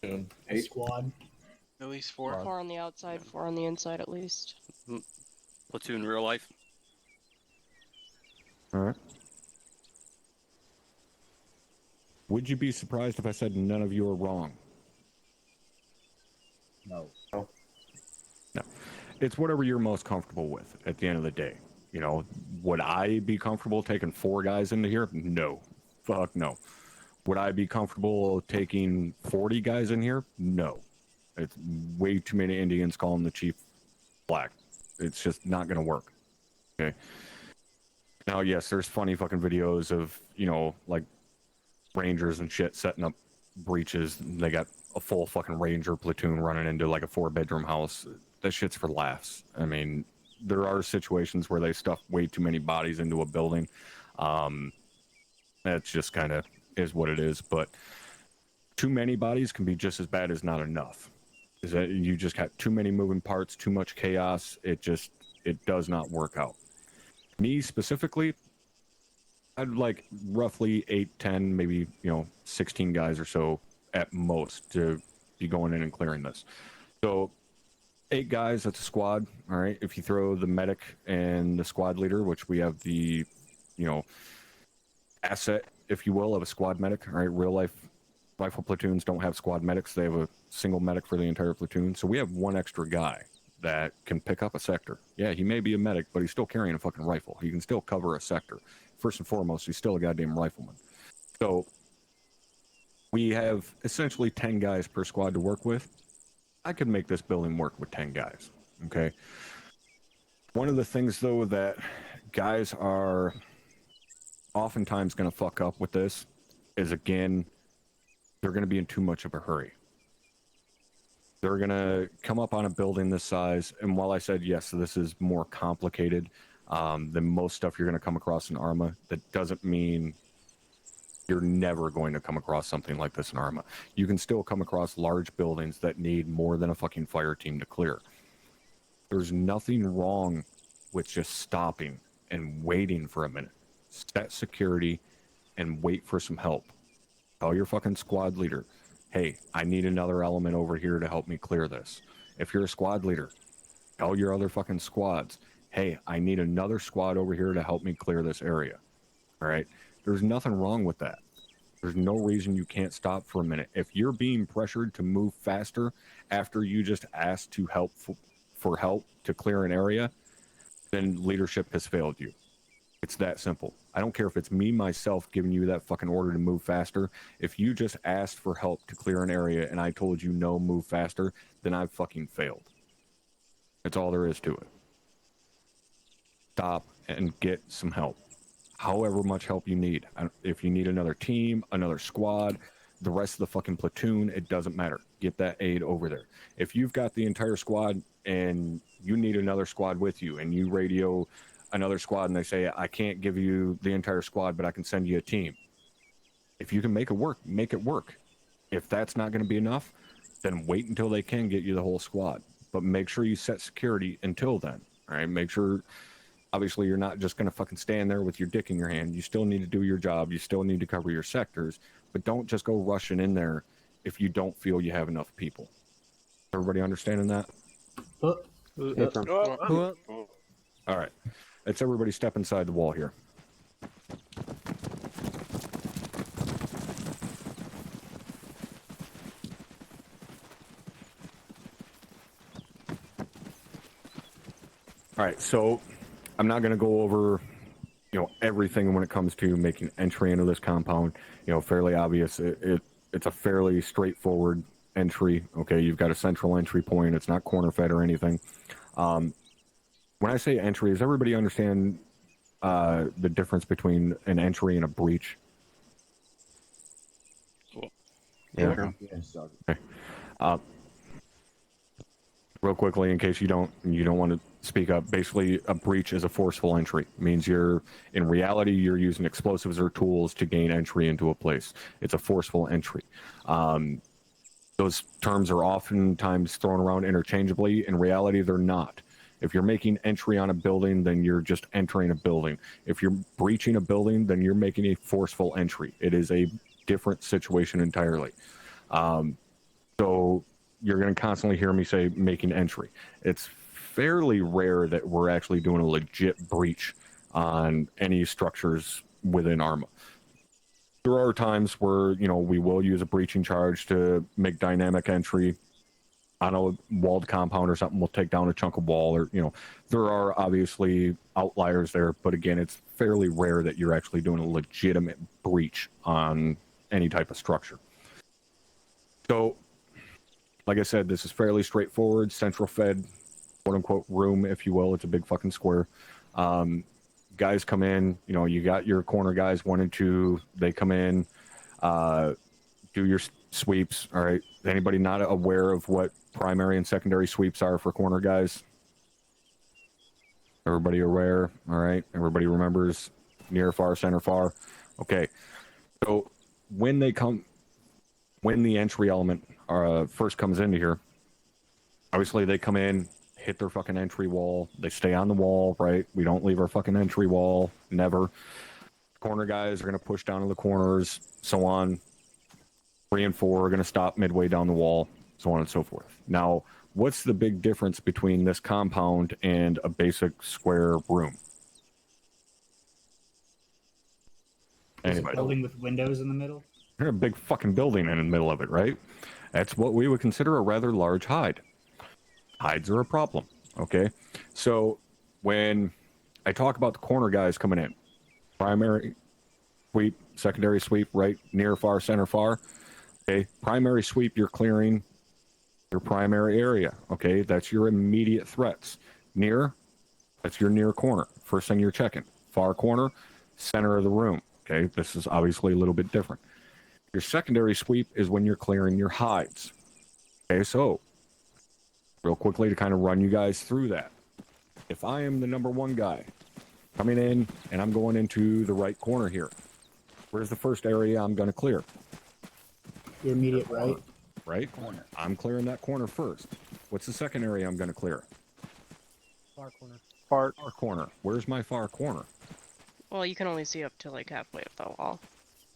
S9: 8 squad.
S2: At least 4.
S12: 4 on the outside, 4 on the inside at least.
S3: Platoon real life.
S1: All right. Would you be surprised if I said none of you are wrong?
S5: No.
S1: No. It's whatever you're most comfortable with at the end of the day. Would I be comfortable taking 4 guys into here? No. Fuck no. Would I be comfortable taking 40 guys in here? No. It's way too many Indians calling the chief black. It's just not going to work. Okay. Now, yes, there's funny fucking videos of, like Rangers and shit setting up breaches. They got a full fucking Ranger platoon running into like a 4-bedroom house. That shit's for laughs. I mean, there are situations where they stuff way too many bodies into a building. That's just kind of is what it is. But too many bodies can be just as bad as not enough. Is that you just got too many moving parts, too much chaos. It does not work out. Me specifically, I'd like roughly 8, 10, maybe 16 guys or so at most to be going in and clearing this. So 8 guys, that's a squad. All right. If you throw the medic and the squad leader, which we have the, asset, if you will, of a squad medic. All right. Real life rifle platoons don't have squad medics. They have a single medic for the entire platoon. So we have one extra guy that can pick up a sector. Yeah, he may be a medic, but he's still carrying a fucking rifle. He can still cover a sector. First and foremost, he's still a goddamn rifleman. So we have essentially 10 guys per squad to work with. I could make this building work with 10 guys, okay? One of the things, though, that guys are oftentimes going to fuck up with this is, again, they're going to be in too much of a hurry. They're going to come up on a building this size, and while I said, yes, this is more complicated than most stuff you're going to come across in Arma, that doesn't mean you're never going to come across something like this in Arma. You can still come across large buildings that need more than a fucking fire team to clear. There's nothing wrong with just stopping and waiting for a minute. Set security and wait for some help. Tell your fucking squad leader, hey, I need another element over here to help me clear this. If you're a squad leader, tell your other fucking squads, hey, I need another squad over here to help me clear this area. All right? There's nothing wrong with that. There's no reason you can't stop for a minute. If you're being pressured to move faster after you just asked to help for help to clear an area, then leadership has failed you. It's that simple. I don't care if it's me, myself, giving you that fucking order to move faster. If you just asked for help to clear an area and I told you no, move faster, then I've fucking failed. That's all there is to it. Stop and get some help. However much help you need. If you need another team, another squad, the rest of the fucking platoon, it doesn't matter. Get that aid over there. If you've got the entire squad and you need another squad with you and you radio another squad and they say, I can't give you the entire squad, but I can send you a team. If you can make it work, make it work. If that's not going to be enough, then wait until they can get you the whole squad. But make sure you set security until then. All right, make sure... Obviously, you're not just going to fucking stand there with your dick in your hand. You still need to do your job. You still need to cover your sectors. But don't just go rushing in there if you don't feel you have enough people. Everybody understanding that? All right. Let's everybody step inside the wall here. All right, so... I'm not going to go over, everything when it comes to making entry into this compound. Fairly obvious. It's a fairly straightforward entry. Okay, you've got a central entry point. It's not corner fed or anything. When I say entry, does everybody understand the difference between an entry and a breach?
S3: Cool.
S5: Yeah.
S1: Okay. Real quickly, in case you don't want to speak up, basically a breach is a forceful entry. It means in reality you're using explosives or tools to gain entry into a place. It's a forceful entry. Those terms are oftentimes thrown around interchangeably. In reality, they're not. If you're making entry on a building, then you're just entering a building. If you're breaching a building, then you're making a forceful entry. It is a different situation entirely. So you're going to constantly hear me say making entry. It's fairly rare that we're actually doing a legit breach on any structures within Arma. There are times where, we will use a breaching charge to make dynamic entry on a walled compound or something. We'll take down a chunk of wall or, there are obviously outliers there, but again, it's fairly rare that you're actually doing a legitimate breach on any type of structure. So, like I said, this is fairly straightforward, central fed, quote unquote room, if you will. It's a big fucking square. Guys come in, you got your corner guys 1 and 2. They come in, do your sweeps. All right. Anybody not aware of what primary and secondary sweeps are for corner guys? Everybody aware? All right. Everybody remembers near, far, center, far. Okay. So when they come when the entry element first comes into here, obviously they come in, hit their fucking entry wall. They stay on the wall, right? We don't leave our fucking entry wall, never. Corner guys are going to push down to the corners, so on. 3 and 4 are going to stop midway down the wall, so on and so forth. Now, what's the big difference between this compound and a basic square room?
S9: There's a
S1: Anybody?
S9: building with windows in the middle.
S1: There's a big fucking building in the middle of it, right? That's what we would consider a rather large hide. Hides are a problem, okay? So when I talk about the corner guys coming in, primary sweep, secondary sweep, right, near, far, center, far, okay? Primary sweep, you're clearing your primary area, okay? That's your immediate threats. Near, that's your near corner. First thing you're checking. Far corner, center of the room, okay? This is obviously a little bit different. Your secondary sweep is when you're clearing your hides. Okay, so real quickly to kind of run you guys through that. If I am the number 1 guy coming in and I'm going into the right corner here, where's the first area I'm going to clear?
S9: Your immediate right.
S1: Right?
S5: Corner.
S1: I'm clearing that corner first. What's the second area I'm going to clear?
S6: Far corner.
S1: Far corner. Where's my far corner?
S12: Well, you can only see up to like halfway up the wall.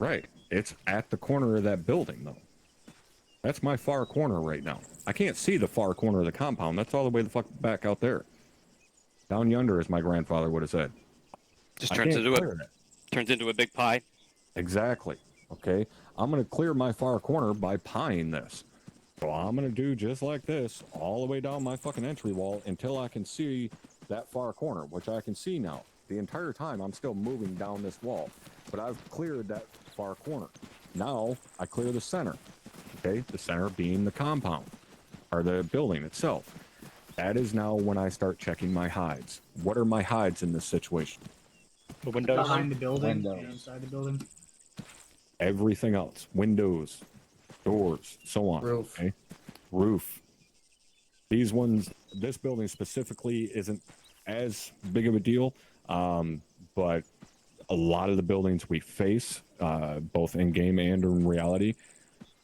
S1: Right. It's at the corner of that building, though. That's my far corner right now. I can't see the far corner of the compound. That's all the way the fuck back out there. Down yonder, as my grandfather would have said.
S3: Just
S1: I
S3: turns
S1: can't
S3: into
S1: clear that.
S3: turns into a big pie.
S1: Exactly. Okay. I'm going to clear my far corner by pieing this. So I'm going to do just like this all the way down my fucking entry wall until I can see that far corner, which I can see now. The entire time I'm still moving down this wall, but I've cleared that far corner. Now I clear the center. Okay. The center being the compound or the building itself. That is now when I start checking my hides. What are my hides in this situation?
S4: The windows.
S9: Behind the building.
S5: Windows.
S9: And inside the building.
S1: Everything else, windows, doors, so on.
S8: Roof.
S1: Okay? Roof. These ones, this building specifically isn't as big of a deal, but a lot of the buildings we face, both in game and in reality,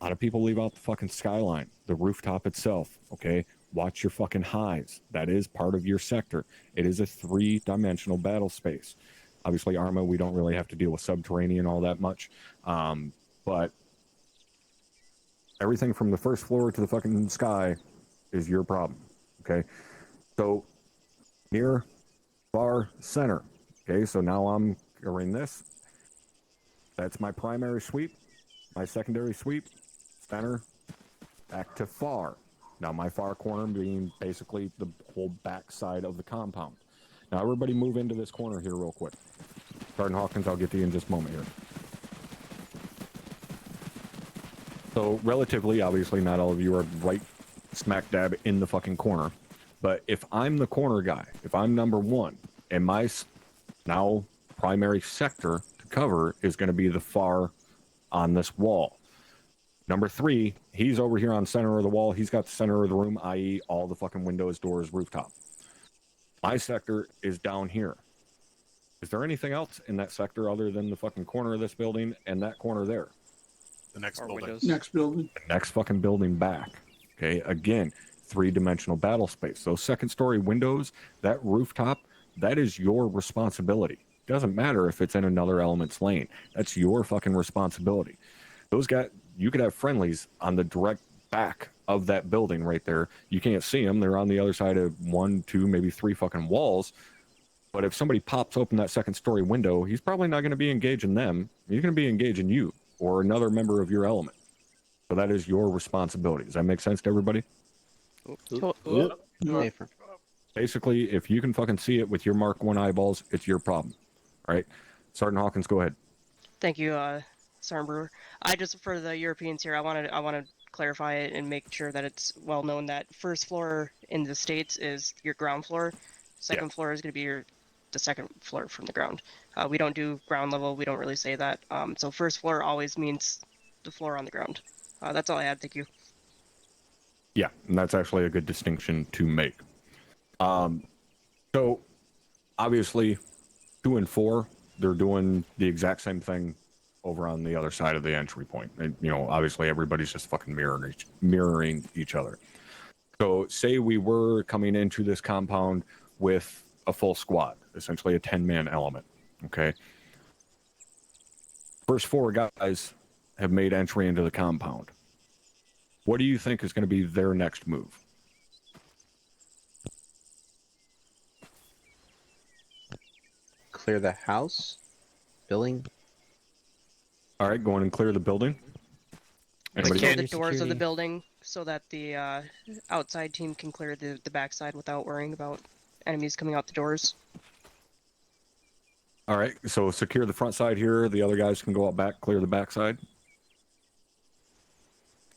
S1: a lot of people leave out the fucking skyline, the rooftop itself. Okay, watch your fucking highs. That is part of your sector. It is a 3-dimensional battle space. Obviously, Arma, we don't really have to deal with subterranean all that much, but everything from the first floor to the fucking sky is your problem. Okay, so near, far, center. Okay, so now I'm covering this. That's my primary sweep. My secondary sweep, center, back to far. Now my far corner being basically the whole back side of the compound. Now everybody move into this corner here real quick. Sergeant Hawkins, I'll get to you in just a moment here. So relatively, obviously not all of you are right smack dab in the fucking corner. But if I'm the corner guy, if I'm number 1, and my now primary sector to cover is going to be the far on this wall. Number 3, he's over here on center of the wall. He's got the center of the room, i.e. all the fucking windows, doors, rooftop. My sector is down here. Is there anything else in that sector other than the fucking corner of this building and that corner there?
S14: The next
S3: Or
S14: building.
S3: windows.
S11: Next building.
S1: The next fucking building back. Okay, again, 3-dimensional battle space. Those second story windows, that rooftop, that is your responsibility. Doesn't matter if it's in another element's lane. That's your fucking responsibility. Those guys, you could have friendlies on the direct back of that building right there. You can't see them. They're on the other side of 1, 2, maybe 3 fucking walls. But if somebody pops open that second story window, he's probably not going to be engaging them. He's going to be engaging you or another member of your element. So that is your responsibility. Does that make sense to everybody? Basically, if you can fucking see it with your Mark 1 eyeballs, it's your problem. All right? Sergeant Hawkins, go ahead.
S12: Thank you, Sergeant Brewer. I just, for the Europeans here, I want to clarify it and make sure that it's well known that first floor in the States is your ground floor. Second floor is going to be the second floor from the ground. We don't do ground level. We don't really say that. So first floor always means the floor on the ground. That's all I had. Thank you.
S1: Yeah, and that's actually a good distinction to make. So obviously 2 and 4, they're doing the exact same thing over on the other side of the entry point. And, you know, obviously everybody's just fucking mirroring each other. So say we were coming into this compound with a full squad, essentially a 10-man element, okay? First 4 guys have made entry into the compound. What do you think is going to be their next move?
S11: Clear the house, building.
S1: All right, go in and clear the building. Anybody
S12: Clear
S1: else?
S12: the doors of the
S6: Security.
S12: building so that the outside team can clear the backside without worrying about enemies coming out the doors.
S1: All right, so secure the front side here. The other guys can go out back, clear the back side.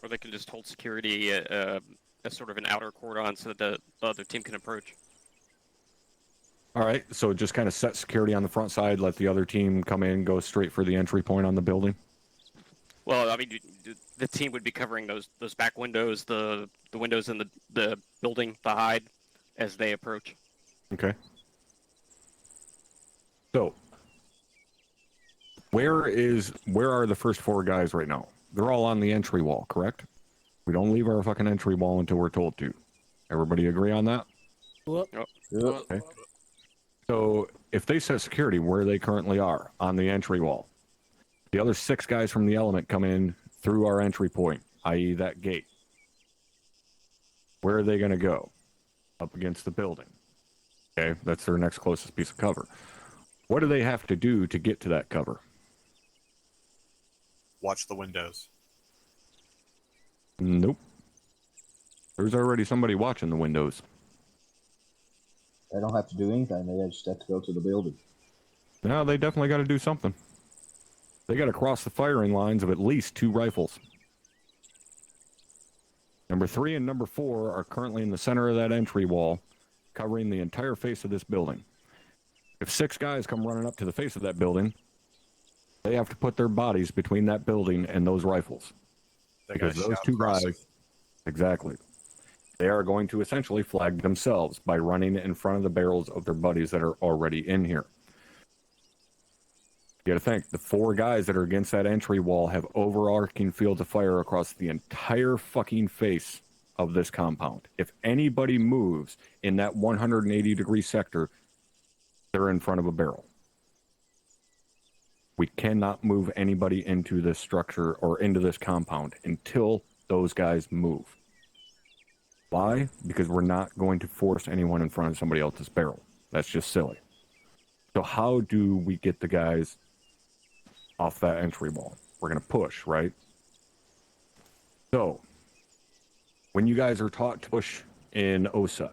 S3: Or they can just hold security as sort of an outer cordon so that the other team can approach.
S1: All right, so just kind of set security on the front side, let the other team come in, go straight for the entry point on the building.
S3: Well, I mean, the team would be covering those back windows, the windows in the building, the hide, as they approach.
S1: Okay. So, where are the first 4 guys right now? They're all on the entry wall, correct? We don't leave our fucking entry wall until we're told to. Everybody agree on that?
S6: Whoop.
S1: Okay. So, if they set security where they currently are on the entry wall, the other 6 guys from the element come in through our entry point, i.e. that gate. Where are they going to go? Up against the building. Okay, that's their next closest piece of cover. What do they have to do to get to that cover?
S14: Watch the windows.
S1: Nope. There's already somebody watching the windows.
S5: They don't have to do anything. They just have to go to the building.
S1: No, they definitely got to do something. They got to cross the firing lines of at least 2 rifles. Number 3 and number 4 are currently in the center of that entry wall, covering the entire face of this building. If 6 guys come running up to the face of that building, they have to put their bodies between that building and those rifles. Because those 2 guys, exactly, they are going to essentially flag themselves by running in front of the barrels of their buddies that are already in here. You gotta think, the 4 guys that are against that entry wall have overarching fields of fire across the entire fucking face of this compound. If anybody moves in that 180-degree sector, they're in front of a barrel. We cannot move anybody into this structure or into this compound until those guys move. Why? Because we're not going to force anyone in front of somebody else's barrel. That's just silly. So how do we get the guys off that entry wall? We're going to push, right? So, when you guys are taught to push in OSA,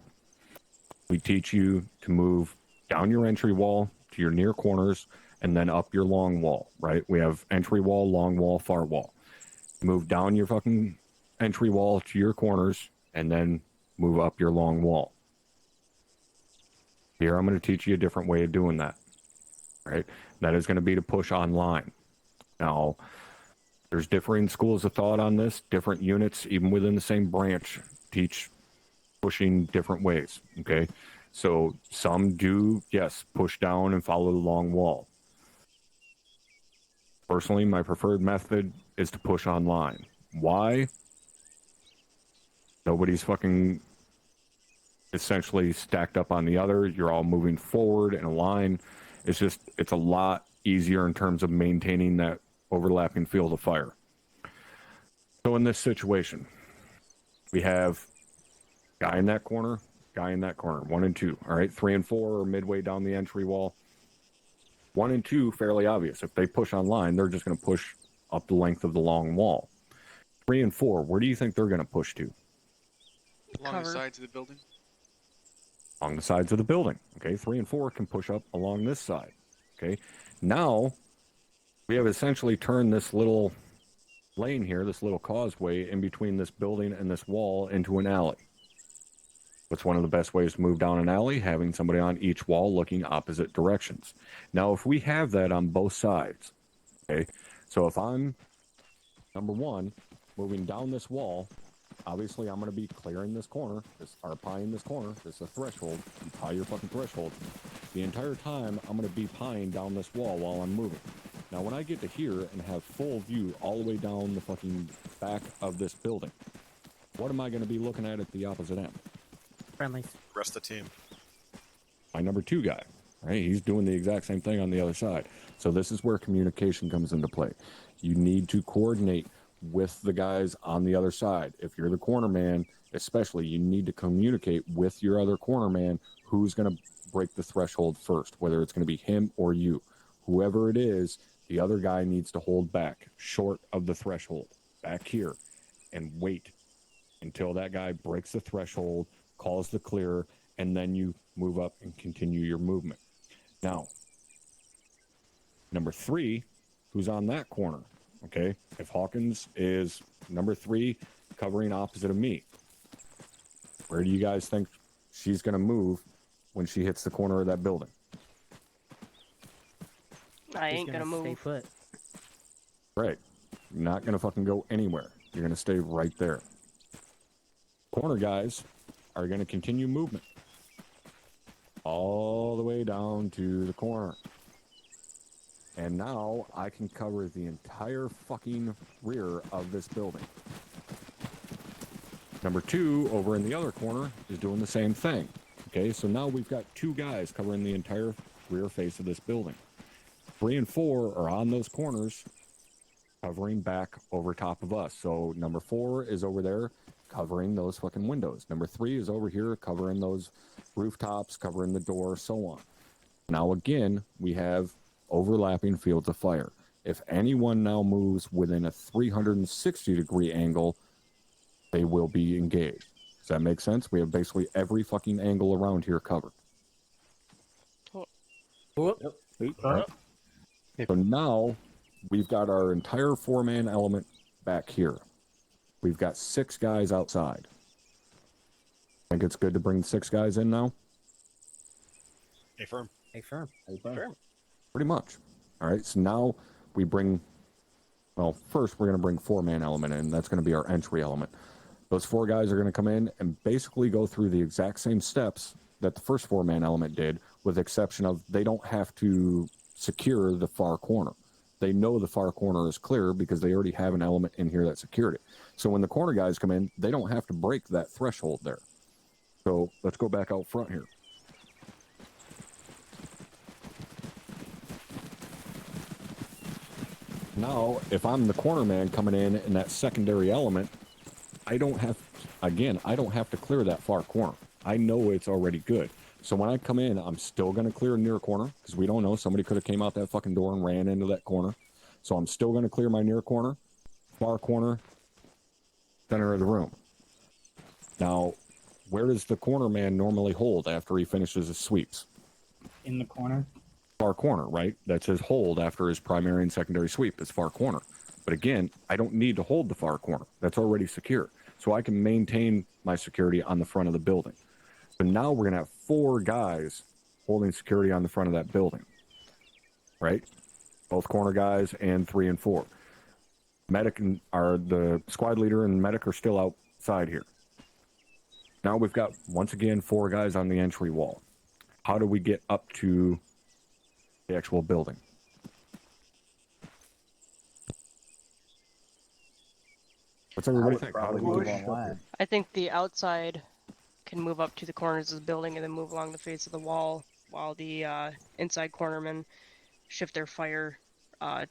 S1: we teach you to move down your entry wall to your near corners and then up your long wall, right? We have entry wall, long wall, far wall. Move down your fucking entry wall to your corners and then move up your long wall. Here, I'm going to teach you a different way of doing that, right? That is going to be to push online. Now, there's differing schools of thought on this. Different units, even within the same branch, teach pushing different ways, okay? So some do, yes, push down and follow the long wall. Personally, my preferred method is to push online. Why? Nobody's fucking essentially stacked up on the other. You're all moving forward in a line. It's a lot easier in terms of maintaining that overlapping field of fire. So in this situation, we have guy in that corner, 1 and 2. All right, 3 and 4 are midway down the entry wall. 1 and 2, fairly obvious. If they push online, they're just going to push up the length of the long wall. 3 and 4, where do you think they're going to push to?
S2: Along the sides of the building.
S1: Along the sides of the building. Okay, 3 and 4 can push up along this side. Okay, now we have essentially turned this little lane here, this little causeway in between this building and this wall into an alley. What's one of the best ways to move down an alley? Having somebody on each wall looking opposite directions. Now, if we have that on both sides, okay, so if I'm, number 1, moving down this wall, obviously I'm going to be clearing this corner, or pieing this corner. This is a threshold. You pie your fucking threshold. The entire time, I'm going to be pieing down this wall while I'm moving. Now, when I get to here and have full view all the way down the fucking back of this building, what am I going to be looking at the opposite end?
S6: Friendlies.
S14: Rest of the team.
S1: My number 2 guy, right? He's doing the exact same thing on the other side. So this is where communication comes into play. You need to coordinate with the guys on the other side. If you're the corner man, especially, you need to communicate with your other corner man who's going to break the threshold first, whether it's going to be him or you. Whoever it is, the other guy needs to hold back short of the threshold, back here, and wait until that guy breaks the threshold, calls the clear, and then you move up and continue your movement. Now, number 3, who's on that corner, okay? If Hawkins is number 3 covering opposite of me, where do you guys think she's going to move when she hits the corner of that building?
S12: I ain't gonna
S6: Stay
S12: move.
S6: put.
S1: Right. You're not going to fucking go anywhere. You're going to stay right there. Corner guys are going to continue movement all the way down to the corner. And now I can cover the entire fucking rear of this building. Number 2 over in the other corner is doing the same thing. Okay, so now we've got 2 guys covering the entire rear face of this building. 3 and 4 are on those corners covering back over top of us. So number 4 is over there covering those fucking windows. Number 3 is over here covering those rooftops, covering the door, so on. Now again, we have overlapping fields of fire. If anyone now moves within a 360-degree angle, they will be engaged. Does that make sense? We have basically every fucking angle around here covered. Right. So now we've got our entire 4-man element back here. We've got 6 guys outside. Think it's good to bring 6 guys in now?
S14: Hey, firm.
S6: Hey, firm.
S1: Pretty much. All right, so now we bring, well, first we're going to bring 4-man element in. That's going to be our entry element. Those 4 guys are going to come in and basically go through the exact same steps that the first 4-man element did, with the exception of they don't have to secure the far corner. They know the far corner is clear because they already have an element in here that secured it. So when the corner guys come in, they don't have to break that threshold there. So let's go back out front here. Now, if I'm the corner man coming in that secondary element, I don't have to clear that far corner. I know it's already good. So when I come in, I'm still going to clear a near corner because we don't know. Somebody could have came out that fucking door and ran into that corner. So I'm still going to clear my near corner, far corner, center of the room. Now, where does the corner man normally hold after he finishes his sweeps?
S9: In the corner.
S1: Far corner, right? That's his hold after his primary and secondary sweep is far corner. But again, I don't need to hold the far corner. That's already secure. So I can maintain my security on the front of the building. So now we're going to have 4 guys holding security on the front of that building, right? Both corner guys and 3 and 4. Medic are the squad leader and medic are still outside here. Now we've got, once again, 4 guys on the entry wall. How do we get up to the actual building? What's everybody think? How do we move online?
S12: I think the outside can move up to the corners of the building and then move along the face of the wall, while the inside cornermen shift their fire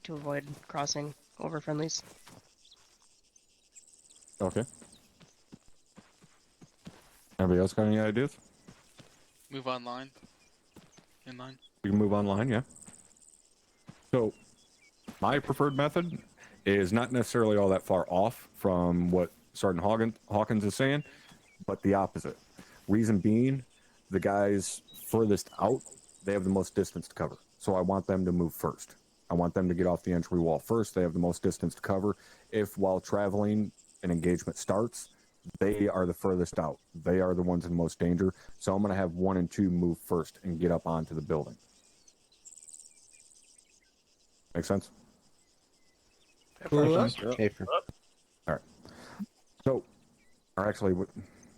S12: to avoid crossing over friendlies.
S1: Okay. Anybody else got any ideas?
S2: Move online. Inline.
S1: We can move online, yeah. So, my preferred method is not necessarily all that far off from what Sergeant Hawkins is saying, but the opposite. Reason being, the guys furthest out, they have the most distance to cover. So I want them to move first. I want them to get off the entry wall first. They have the most distance to cover. If while traveling an engagement starts, they are the furthest out. They are the ones in most danger. So I'm going to have 1 and 2 move first and get up onto the building. Make sense?
S11: Okay, for
S1: All right. So, or actually,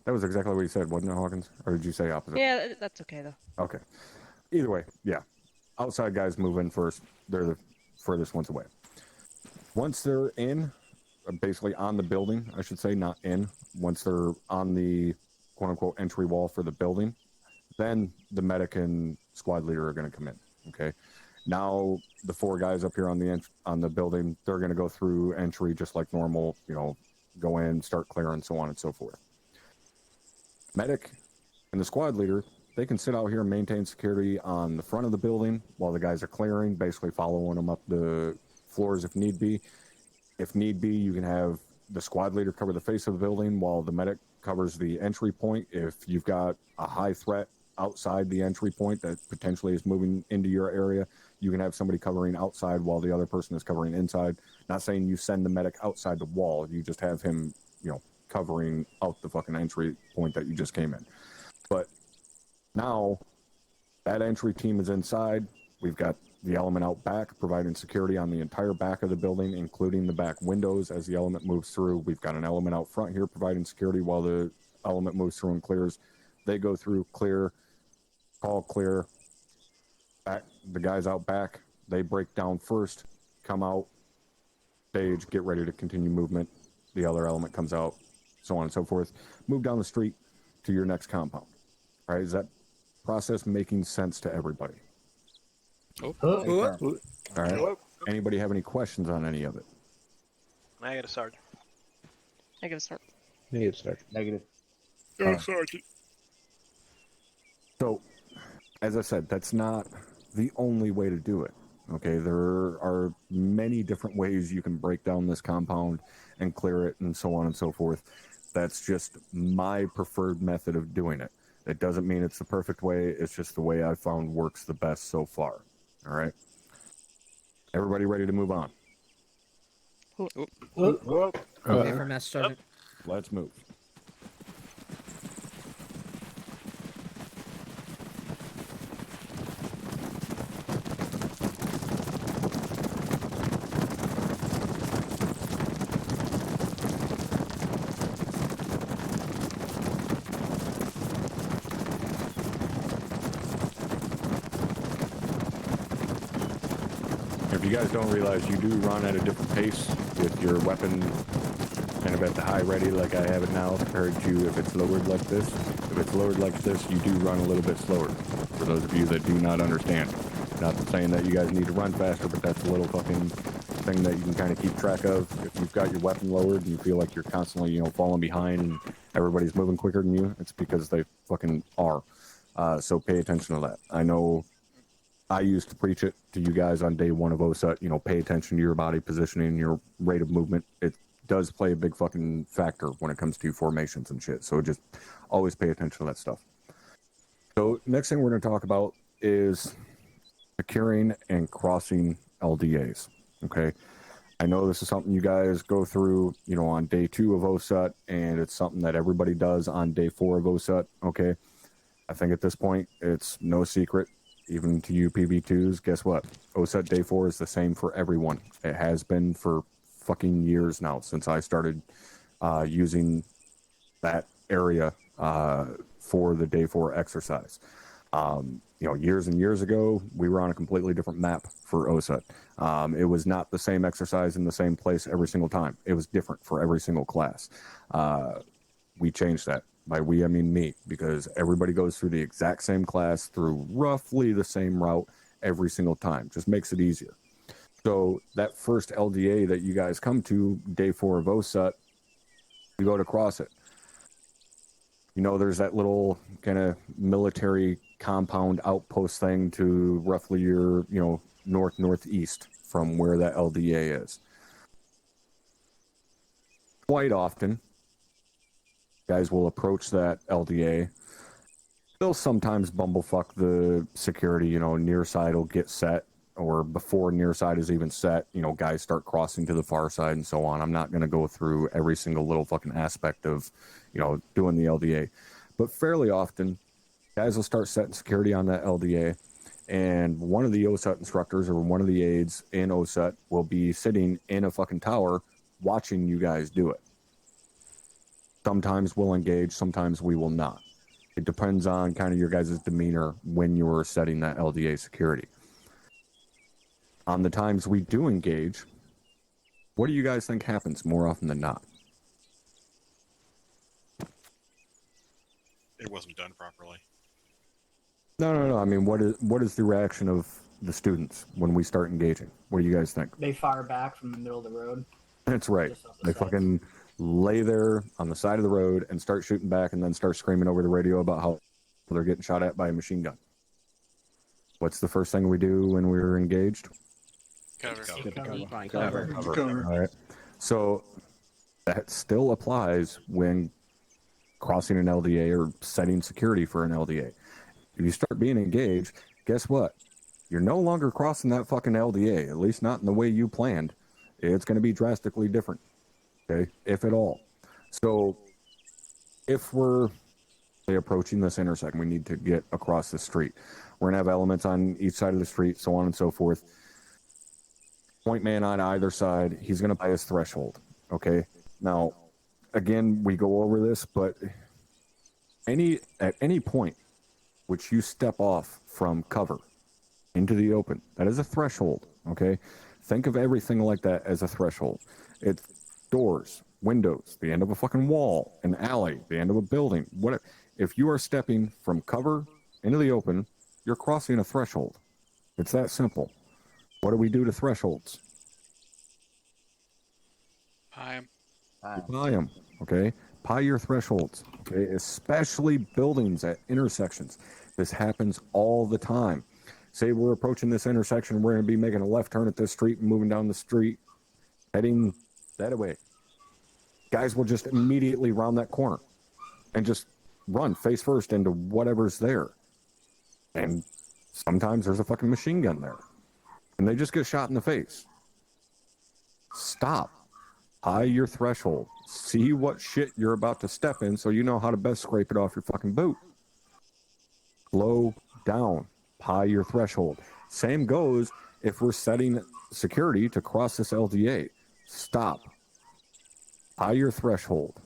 S1: that was exactly what you said, wasn't it, Hawkins? Or did you say opposite?
S12: Yeah, that's okay though.
S1: Okay. Either way, yeah. Outside guys move in first. They're the furthest ones away. Once they're in, basically on the building, I should say, not in. Once they're on the quote-unquote entry wall for the building, then the medic and squad leader are going to come in. Okay. Now the 4 guys up here on the building, they're going to go through entry just like normal. Go in, start clearing, so on and so forth. Medic and the squad leader, they can sit out here and maintain security on the front of the building while the guys are clearing, basically following them up the floors if need be. If need be, you can have the squad leader cover the face of the building while the medic covers the entry point. If you've got a high threat outside the entry point that potentially is moving into your area, you can have somebody covering outside while the other person is covering inside. Not saying you send the medic outside the wall, you just have him, covering out the fucking entry point that you just came in. But now that entry team is inside. We've got the element out back providing security on the entire back of the building, including the back windows as the element moves through. We've got an element out front here providing security while the element moves through and clears. They go through, clear, call clear. Back, the guys out back, they break down first, come out, stage, get ready to continue movement. The other element comes out, so on and so forth. Move down the street to your next compound. All right, is that process making sense to everybody? All right. Anybody have any questions on any of it?
S14: Negative, Sergeant.
S12: Negative, sir.
S11: Negative, Sergeant.
S5: Negative.
S14: Sergeant.
S1: So, as I said, that's not the only way to do it. Okay, there are many different ways you can break down this compound and clear it and so on and so forth. That's just my preferred method of doing it. It doesn't mean it's the perfect way. It's just the way I found works the best so far. All right. Everybody ready to move on?
S6: Okay, for Master Sergeant.
S1: Let's move. If you guys don't realize, you do run at a different pace with your weapon kind of at the high ready like I have it now compared to if it's lowered like this. If it's lowered like this, you do run a little bit slower. For those of you that do not understand. Not saying that you guys need to run faster, but that's a little fucking thing that you can kind of keep track of. If you've got your weapon lowered and you feel like you're constantly, falling behind and everybody's moving quicker than you, it's because they fucking are. So pay attention to that. I know I used to preach it to you guys on day 1 of OSUT, pay attention to your body positioning, your rate of movement. It does play a big fucking factor when it comes to formations and shit. So just always pay attention to that stuff. So next thing we're going to talk about is securing and crossing LDAs. Okay. I know this is something you guys go through, on day 2 of OSUT, and it's something that everybody does on day 4 of OSUT. Okay. I think at this point, it's no secret. Even to you PB2s, guess what? OSUT Day 4 is the same for everyone. It has been for fucking years now since I started using that area for the Day 4 exercise. Years and years ago, we were on a completely different map for OSUT. It was not the same exercise in the same place every single time. It was different for every single class. We changed that. By we, I mean me, because everybody goes through the exact same class through roughly the same route every single time. Just makes it easier. So that first LDA that you guys come to, day 4 of OSUT, you go to cross it. There's that little kind of military compound outpost thing to roughly your, northeast from where that LDA is. Quite often, guys will approach that LDA. They'll sometimes bumblefuck the security, near side will get set, or before near side is even set, guys start crossing to the far side and so on. I'm not going to go through every single little fucking aspect of, doing the LDA. But fairly often, guys will start setting security on that LDA, and one of the OSUT instructors or one of the aides in OSUT will be sitting in a fucking tower watching you guys do it. Sometimes we'll engage, sometimes we will not. It depends on kind of your guys' demeanor when you're setting that LDA security. On the times we do engage, what do you guys think happens more often than not?
S13: It wasn't done properly.
S1: No. I mean, what is the reaction of the students when we start engaging? What do you guys think?
S9: They fire back from the middle of the road.
S1: That's right.
S9: Just off the
S1: They
S9: sides.
S1: fucking lay there on the side of the road and start shooting back and then start screaming over the radio about how they're getting shot at by a machine gun. What's the first thing we do when we're engaged?
S2: Cover.
S11: Find cover.
S1: All right. So that still applies when crossing an LDA or setting security for an LDA. If you start being engaged, guess what? You're no longer crossing that fucking LDA, at least not in the way you planned. It's going to be drastically different, okay, if at all. So if we're approaching this intersection, we need to get across the street. We're going to have elements on each side of the street, so on and so forth. Point man on either side, he's going to buy his threshold, okay? Now, again, we go over this, but at any point which you step off from cover into the open, that is a threshold, okay? Think of everything like that as a threshold. It's doors, windows, the end of a fucking wall, an alley, the end of a building, whatever. If you are stepping from cover into the open, you're crossing a threshold. It's that simple. What do we do to thresholds?
S2: Hi.
S1: Pie them, okay? Pie your thresholds, okay? Especially buildings at intersections. This happens all the time. Say we're approaching this intersection, we're going to be making a left turn at this street and moving down the street, heading that way. Guys will just immediately round that corner and just run face first into whatever's there. And sometimes there's a fucking machine gun there. And they just get shot in the face. Stop. High your threshold. See what shit you're about to step in so you know how to best scrape it off your fucking boot. Slow down. High your threshold. Same goes if we're setting security to cross this LDA. Stop. High your threshold.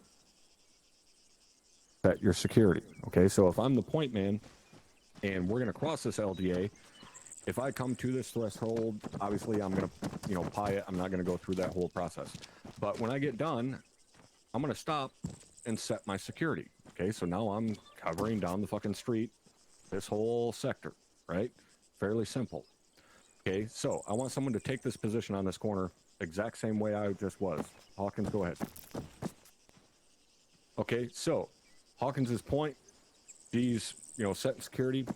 S1: Set your security. Okay, so if I'm the point man and we're going to cross this LDA, if I come to this threshold, obviously I'm going to, pie it. I'm not going to go through that whole process. But when I get done, I'm going to stop and set my security. Okay, so now I'm covering down the fucking street, this whole sector, right? Fairly simple. Okay, so I want someone to take this position on this corner exact same way I just was. Hawkins, go ahead. Okay, so Hawkins's point, he's, setting security.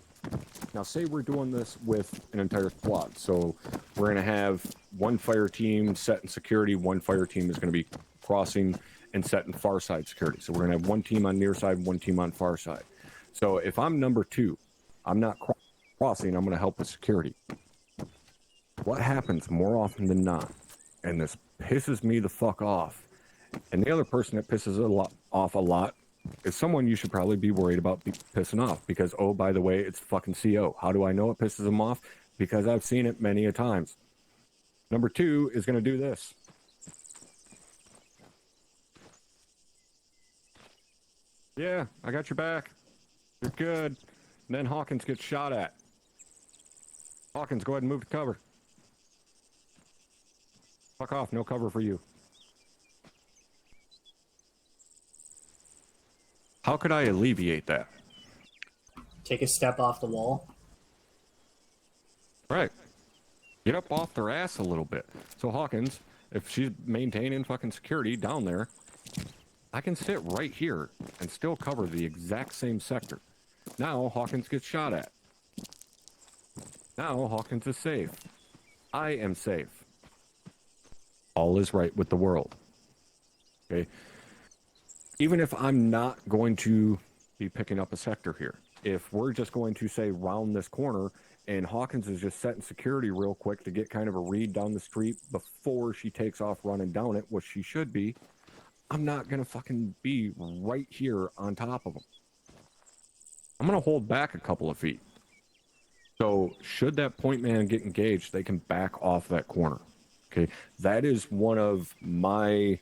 S1: Now, say we're doing this with an entire squad. So we're going to have one fire team setting security. One fire team is going to be crossing and setting far side security. So we're going to have one team on near side, one team on far side. So if I'm number two, I'm not crossing. I'm going to help with security. What happens more often than not, and this pisses me the fuck off, and the other person that pisses off a lot is someone you should probably be worried about pissing off because, oh, by the way, it's fucking CO. How do I know it pisses them off? Because I've seen it many a times. Number two is going to do this. Yeah, I got your back. You're good. And then Hawkins gets shot at. Hawkins, go ahead and move to cover. Fuck off, no cover for you. How could I alleviate that?
S9: Take a step off the wall.
S1: Right. Get up off their ass a little bit. So Hawkins, if she's maintaining fucking security down there, I can sit right here and still cover the exact same sector. Now Hawkins gets shot at. Now Hawkins is safe. I am safe. All is right with the world. Okay? Even if I'm not going to be picking up a sector here, if we're just going to say round this corner and Hawkins is just setting security real quick to get kind of a read down the street before she takes off running down it, which she should be, I'm not going to fucking be right here on top of them. I'm going to hold back a couple of feet. So should that point man get engaged, they can back off that corner. Okay, that is one of my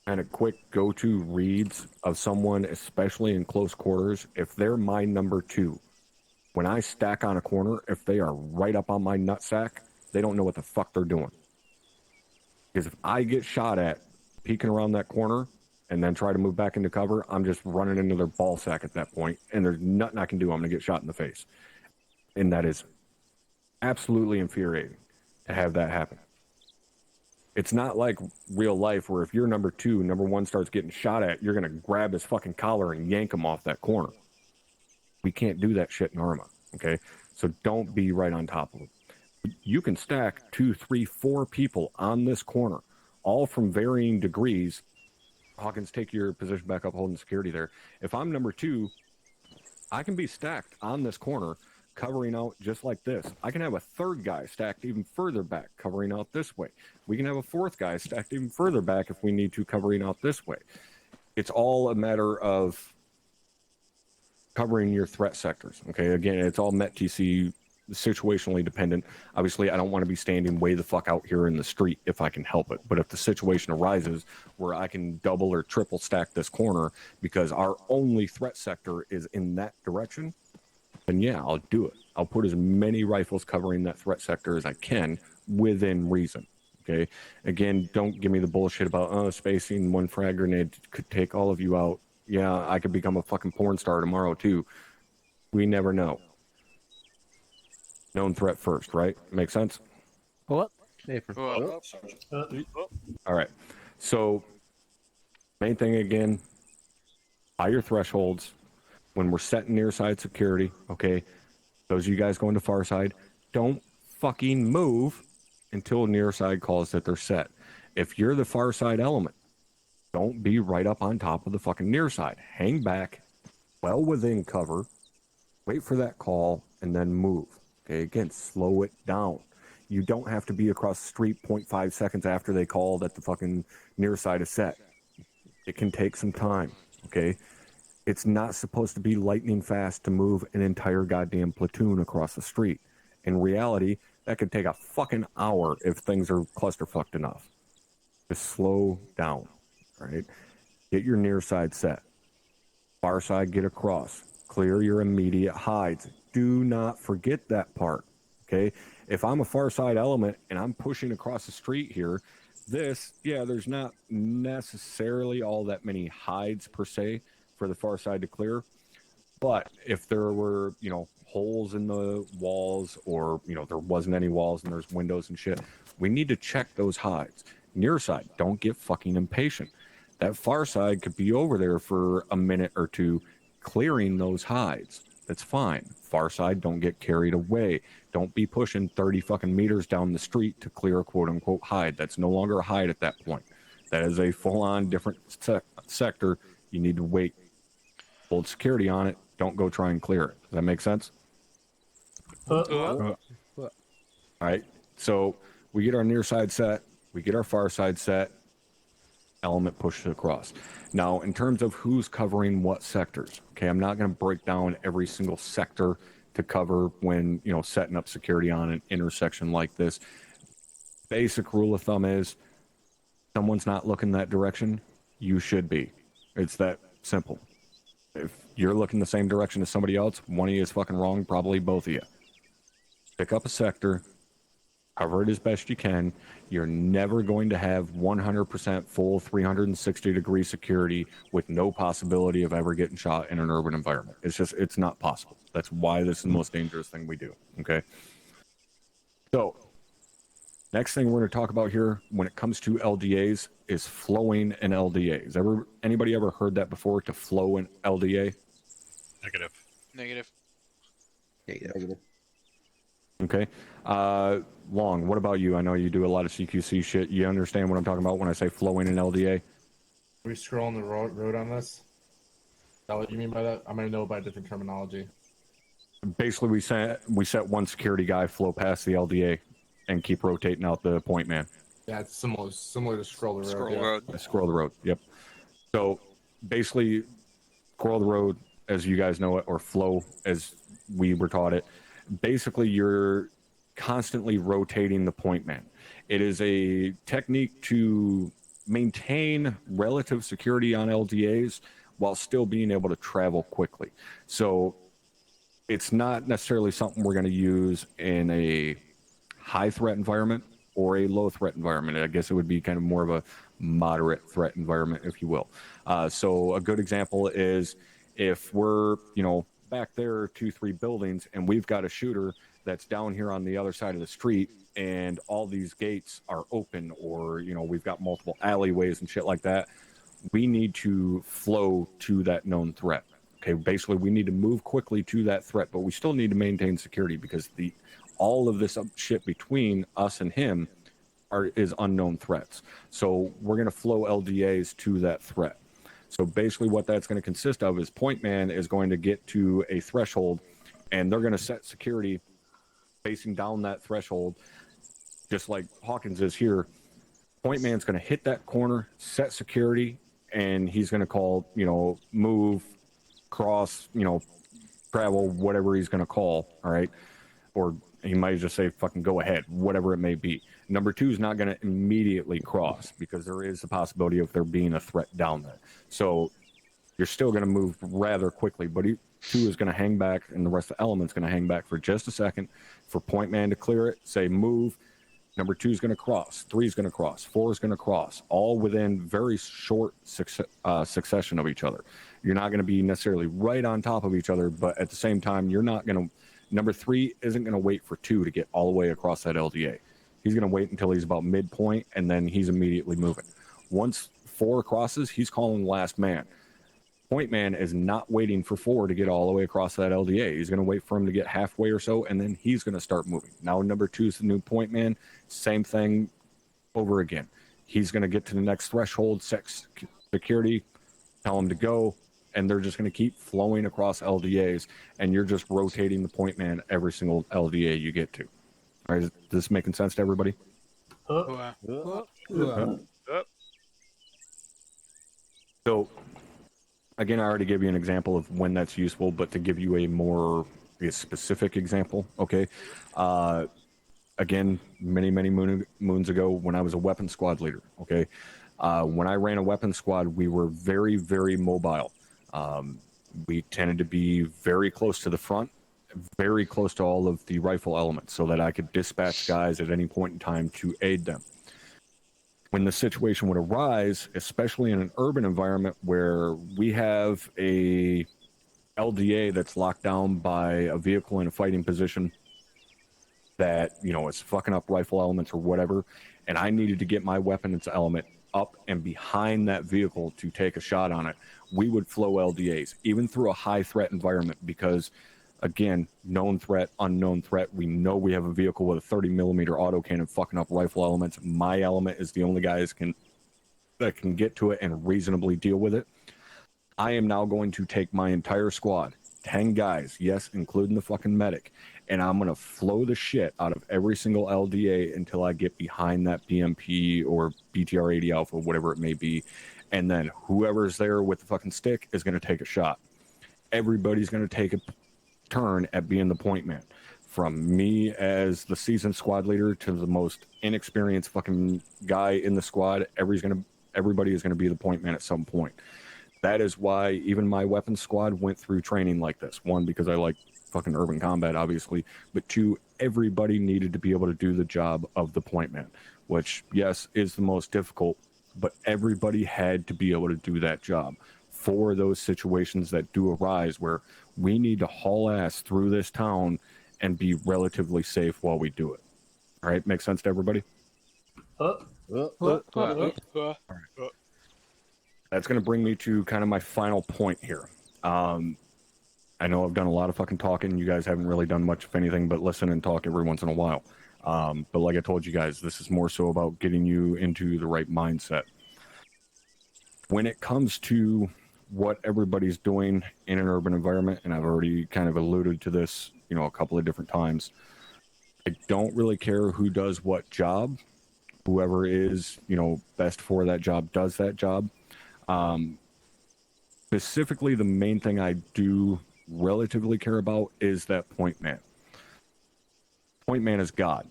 S1: kind of quick go-to reads of someone, especially in close quarters. If they're my number two, When I stack on a corner, if they are right up on my nutsack, they don't know what the fuck they're doing. Because if I get shot at peeking around that corner and then try to move back into cover, I'm just running into their ball sack at that point, and there's nothing I can do. I'm going to get shot in the face. And that is absolutely infuriating to have that happen. It's not like real life where if you're number 2, number 1 starts getting shot at, you're going to grab his fucking collar and yank him off that corner. We can't do that shit in Arma, okay? So don't be right on top of him. You can stack 2, 3, 4 people on this corner, all from varying degrees. Hawkins, take your position back up, holding security there. If I'm number 2, I can be stacked on this corner, covering out just like this. I can have a 3rd guy stacked even further back, covering out this way. We can have a 4th guy stacked even further back if we need to, covering out this way. It's all a matter of covering your threat sectors. Okay, again, it's all METTC situationally dependent. Obviously, I don't want to be standing way the fuck out here in the street if I can help it. But if the situation arises where I can double or triple stack this corner because our only threat sector is in that direction, then yeah, I'll do it. I'll put as many rifles covering that threat sector as I can within reason. Okay, again, don't give me the bullshit about spacing. 1 frag grenade could take all of you out. Yeah, I could become a fucking porn star tomorrow too. We never know. Known threat first, right? Make sense?
S10: What?
S2: Well,
S1: All right. So, main thing again, higher thresholds. When we're setting near side security, okay? Those of you guys going to far side, don't fucking move until near side calls that they're set. If you're the far side element, don't be right up on top of the fucking near side. Hang back, well within cover, wait for that call, and then move. Okay, again, slow it down. You don't have to be across the street 0.5 seconds after they call that the fucking near side is set. It can take some time, okay? It's not supposed to be lightning fast to move an entire goddamn platoon across the street. In reality, that could take a fucking hour if things are clusterfucked enough. Just slow down, right? Get your near side set. Far side, get across. Clear your immediate hides. Do not forget that part, okay? If I'm a far side element and I'm pushing across the street here, there's not necessarily all that many hides per se for the far side to clear. But if there were, holes in the walls or, there wasn't any walls and there's windows and shit, we need to check those hides. Near side, don't get fucking impatient. That far side could be over there for a minute or two clearing those hides. That's fine. Far side, don't get carried away. Don't be pushing 30 fucking meters down the street to clear a quote unquote hide. That's no longer a hide at that point. That is a full on different sector. You need to wait. Hold security on it. Don't go try and clear it. Does that make sense? All right. So we get our near side set. We get our far side set. Element pushes across. Now, in terms of who's covering what sectors, okay, I'm not going to break down every single sector to cover when, setting up security on an intersection like this. Basic rule of thumb is someone's not looking that direction, you should be. It's that simple. If you're looking the same direction as somebody else, one of you is fucking wrong, probably both of you. Pick up a sector, cover it as best you can. You're never going to have 100% full 360-degree security with no possibility of ever getting shot in an urban environment. It's not possible. That's why this is the most dangerous thing we do, okay? So, next thing we're going to talk about here when it comes to LDAs is flowing an LDA. Anybody ever heard that before, to flow an LDA?
S2: Negative.
S1: Okay. Long, what about you? I know you do a lot of CQC shit. You understand what I'm talking about when I say flowing an LDA?
S8: Are we scrolling the road on this? Is that what you mean by that? I might know by different terminology.
S1: Basically, we set one security guy flow past the LDA and keep rotating out the point man.
S8: Yeah, it's similar to scroll the road.
S1: Scroll the road, yep. So basically, scroll the road as you guys know it, or flow as we were taught it. Basically, you're constantly rotating the point man. It is a technique to maintain relative security on LDAs while still being able to travel quickly. So it's not necessarily something we're going to use in a high threat environment or a low threat environment. I guess it would be kind of more of a moderate threat environment, if you will. So a good example is if we're, back there 2-3 buildings and we've got a shooter that's down here on the other side of the street and all these gates are open, or, we've got multiple alleyways and shit like that, we need to flow to that known threat. Okay, basically we need to move quickly to that threat, but we still need to maintain security because all of this shit between us and him is unknown threats. So we're going to flow LDAs to that threat. So basically what that's going to consist of is point man is going to get to a threshold and they're going to set security facing down that threshold, just like Hawkins is here. Point man's going to hit that corner, set security, and he's going to call, move, cross, travel, whatever he's going to call, all right? Or he might just say, fucking go ahead, whatever it may be. Number 2 is not going to immediately cross because there is a possibility of there being a threat down there. So you're still going to move rather quickly, but 2 is going to hang back, and the rest of the element's going to hang back for just a second for point man to clear it, say move. Number 2 is going to cross, 3 is going to cross, 4 is going to cross, all within very short succession of each other. You're not going to be necessarily right on top of each other, but at the same time, you're not going to. Number 3 isn't going to wait for 2 to get all the way across that LDA. He's going to wait until he's about midpoint, and then he's immediately moving. Once 4 crosses, he's calling last man. Point man is not waiting for 4 to get all the way across that LDA. He's going to wait for him to get halfway or so, and then he's going to start moving. Now number 2 is the new point man. Same thing over again. He's going to get to the next threshold, security, tell him to go, and they're just going to keep flowing across LDAs, and you're just rotating the point man every single LDA you get to. All right, is this making sense to everybody? So, again, I already gave you an example of when that's useful, but to give you a more specific example, okay? Again, many moons ago when I was a weapons squad leader, okay? When I ran a weapons squad, we were very, very mobile. We tended to be very close to the front, very close to all of the rifle elements so that I could dispatch guys at any point in time to aid them. When the situation would arise, especially in an urban environment where we have a LDA that's locked down by a vehicle in a fighting position that, is fucking up rifle elements or whatever, and I needed to get my weapons element up and behind that vehicle to take a shot on it, we would flow LDAs, even through a high threat environment, because again, known threat, unknown threat. We know we have a vehicle with a 30 millimeter autocannon fucking up rifle elements. My element is the only guy that can get to it and reasonably deal with it. I am now going to take my entire squad, 10 guys, yes, including the fucking medic, and I'm going to flow the shit out of every single LDA until I get behind that BMP or BTR-80 Alpha, whatever it may be, and then whoever's there with the fucking stick is going to take a shot. Everybody's going to take a turn at being the point man. From me as the seasoned squad leader to the most inexperienced fucking guy in the squad, everybody is going to be the point man at some point. That is why even my weapons squad went through training like this. 1, because I like fucking urban combat, obviously, but 2, everybody needed to be able to do the job of the point man, which, yes, is the most difficult, but everybody had to be able to do that job for those situations that do arise where we need to haul ass through this town and be relatively safe while we do it. All right, makes sense to everybody? That's going to bring me to kind of my final point here. I know I've done a lot of fucking talking. You guys haven't really done much of anything but listen and talk every once in a while. But like I told you guys, this is more so about getting you into the right mindset. When it comes to what everybody's doing in an urban environment, and I've already kind of alluded to this, a couple of different times, I don't really care who does what job. Whoever is, best for that job does that job. Specifically, the main thing I do relatively care about is that point man. Point man is God,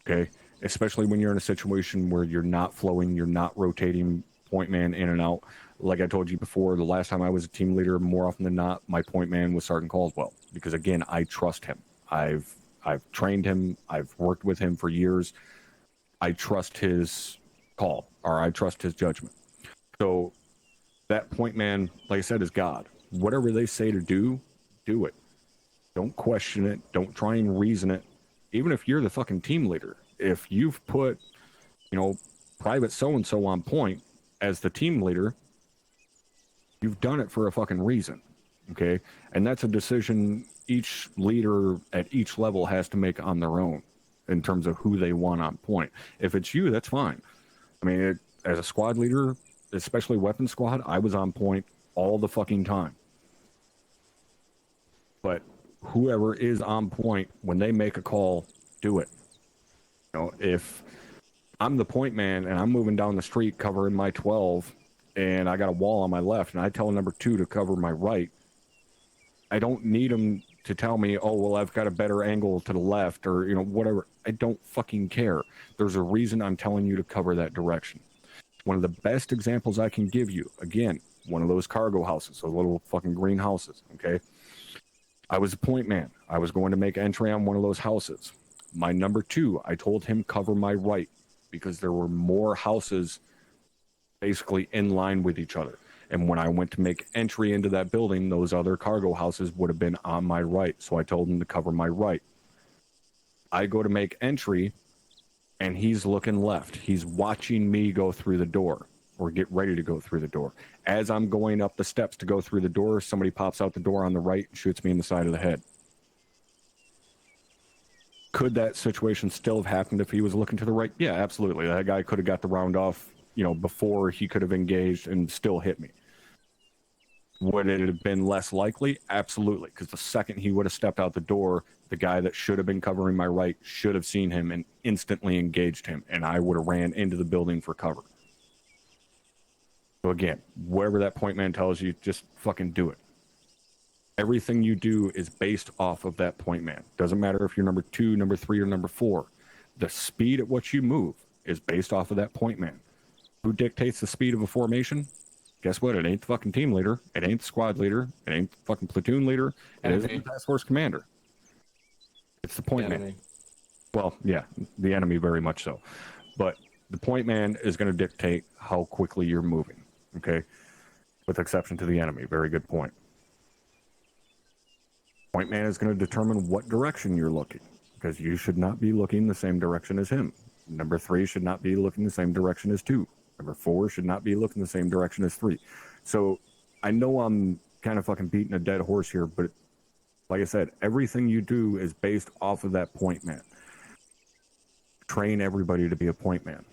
S1: okay? Especially when you're in a situation where you're not flowing, you're not rotating point man in and out. Like I told you before, the last time I was a team leader, more often than not, my point man was Sergeant Caldwell. because again, I trust him. I've trained him. I've worked with him for years. I trust his call, or I trust his judgment. So that point man, like I said, is God. Whatever they say to do, do it. Don't question it. Don't try and reason it. Even if you're the fucking team leader, if you've put, Private so-and-so on point as the team leader, you've done it for a fucking reason. Okay? And that's a decision each leader at each level has to make on their own in terms of who they want on point. If it's you, that's fine. I mean, as a squad leader, especially weapons squad, I was on point all the fucking time. But whoever is on point, when they make a call, do it. If I'm the point man and I'm moving down the street covering my 12 and I got a wall on my left and I tell number 2 to cover my right, I don't need him to tell me, oh, well, I've got a better angle to the left or, whatever. I don't fucking care. There's a reason I'm telling you to cover that direction. One of the best examples I can give you, again, one of those cargo houses, those little fucking green houses, okay? I was a point man. I was going to make entry on one of those houses. My number 2, I told him cover my right because there were more houses basically in line with each other. And when I went to make entry into that building, those other cargo houses would have been on my right. So I told him to cover my right. I go to make entry and he's looking left. He's watching me go through the door or get ready to go through the door. As I'm going up the steps to go through the door, somebody pops out the door on the right and shoots me in the side of the head. Could that situation still have happened if he was looking to the right? Yeah, absolutely. That guy could have got the round off, before he could have engaged and still hit me. Would it have been less likely? Absolutely. Because the second he would have stepped out the door, the guy that should have been covering my right should have seen him and instantly engaged him, and I would have ran into the building for cover. So again, whatever that point man tells you, just fucking do it. Everything you do is based off of that point man. Doesn't matter if you're number 2, number 3, or number 4. The speed at which you move is based off of that point man. Who dictates the speed of a formation? Guess what? It ain't the fucking team leader. It ain't the squad leader. It ain't the fucking platoon leader. It isn't the task force commander. It's the point man. Well, yeah, the enemy very much so. But the point man is going to dictate how quickly you're moving. Okay? With exception to the enemy. Very good point. Point man is going to determine what direction you're looking, because you should not be looking the same direction as him. Number 3 should not be looking the same direction as 2. Number 4 should not be looking the same direction as 3. So I know I'm kind of fucking beating a dead horse here, but like I said, everything you do is based off of that point man. Train everybody to be a point man.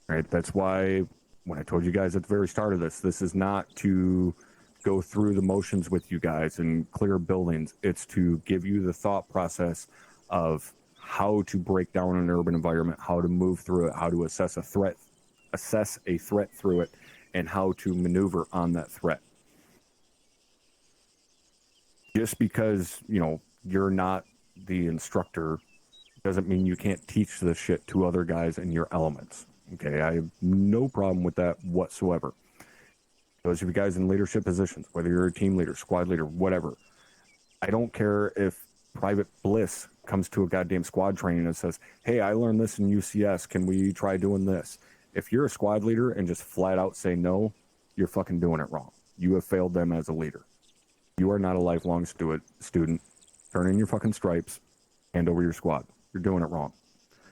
S1: Right? That's why when I told you guys at the very start of this is not to go through the motions with you guys and clear buildings. It's to give you the thought process of how to break down an urban environment, how to move through it, how to assess a threat through it, and how to maneuver on that threat. Just because, you're not the instructor doesn't mean you can't teach this shit to other guys in your elements. Okay, I have no problem with that whatsoever. Those of you guys in leadership positions, whether you're a team leader, squad leader, whatever, I don't care if Private Bliss comes to a goddamn squad training and says, hey, I learned this in UCS, can we try doing this? If you're a squad leader and just flat out say no, you're fucking doing it wrong. You have failed them as a leader. You are not a lifelong student. Turn in your fucking stripes, hand over your squad. You're doing it wrong.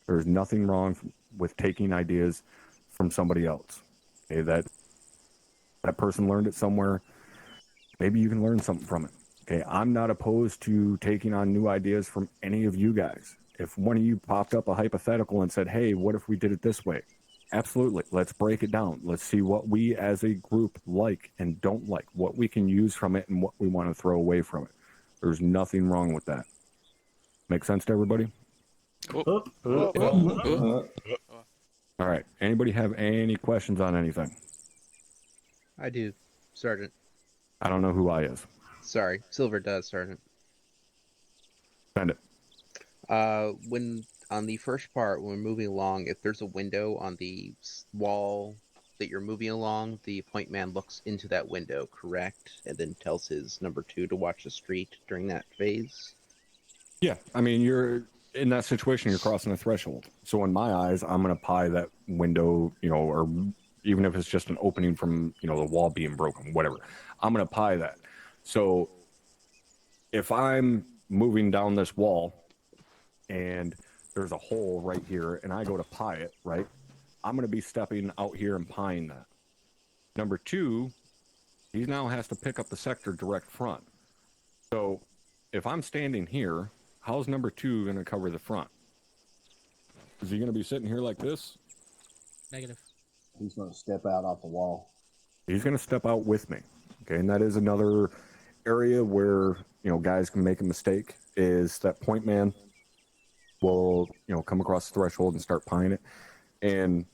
S1: There's nothing wrong with taking ideas from somebody else. Okay, that person learned it somewhere. Maybe you can learn something from it. Okay, I'm not opposed to taking on new ideas from any of you guys. If one of you popped up a hypothetical and said, hey, what if we did it this way? Absolutely. Let's break it down. Let's see what we as a group like and don't like, what we can use from it and what we want to throw away from it. There's nothing wrong with that. Make sense to everybody?
S2: Cool.
S1: All right. Anybody have any questions on anything?
S11: I do, Sergeant.
S1: I don't know who I is.
S11: Sorry, Silver does, Sergeant.
S1: Send it.
S11: When on the first part, when we're moving along, if there's a window on the wall that you're moving along, the point man looks into that window, correct? And then tells his number 2 to watch the street during that phase?
S1: Yeah, I mean, you're in that situation, you're crossing a threshold. So in my eyes, I'm going to pie that window, or even if it's just an opening from, the wall being broken, whatever. I'm going to pie that. So if I'm moving down this wall and there's a hole right here and I go to pie it, right? I'm going to be stepping out here and pieing that. Number 2, he now has to pick up the sector direct front. So if I'm standing here, how's number 2 going to cover the front? Is he going to be sitting here like this?
S6: Negative.
S5: He's going to step out off the wall.
S1: He's going to step out with me. Okay, and that is another area where, guys can make a mistake, is that point man will, come across the threshold and start pieing it. And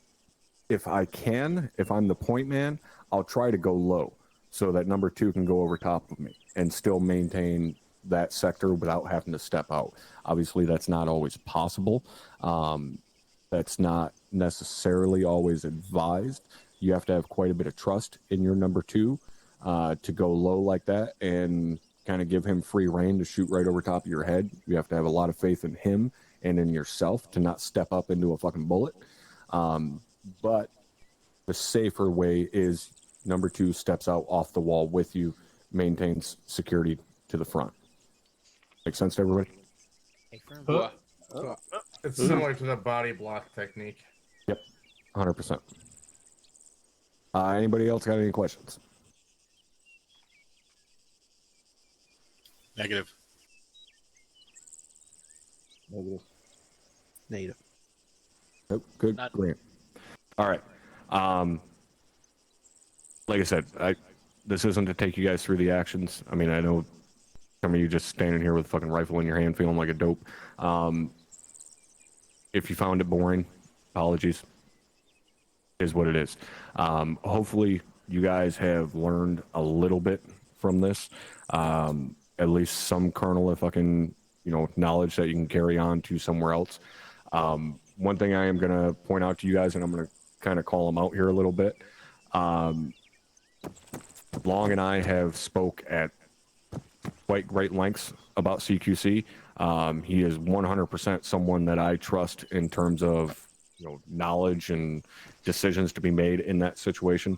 S1: if I'm the point man, I'll try to go low so that number 2 can go over top of me and still maintain that sector without having to step out. Obviously, that's not always possible. That's not necessarily always advised. You have to have quite a bit of trust in your number 2 to go low like that and kind of give him free reign to shoot right over top of your head. You have to have a lot of faith in him and in yourself to not step up into a fucking bullet. But the safer way is number 2 steps out off the wall with you, maintains security to the front. Make sense to everybody?
S8: It's similar to the body block technique.
S1: Yep, 100%. Anybody else got any questions?
S2: Negative.
S11: Negative.
S1: Nope. Good. Great. All right. Like I said, this isn't to take you guys through the actions. I mean, I know some of you just standing here with a fucking rifle in your hand feeling like a dope. If you found it boring, apologies. It is what it is. Hopefully you guys have learned a little bit from this. At least some kernel of fucking, knowledge that you can carry on to somewhere else. One thing I am going to point out to you guys, and I'm going to kind of call them out here a little bit. Long and I have spoke at quite great lengths about CQC. He is 100% someone that I trust in terms of, knowledge and decisions to be made in that situation.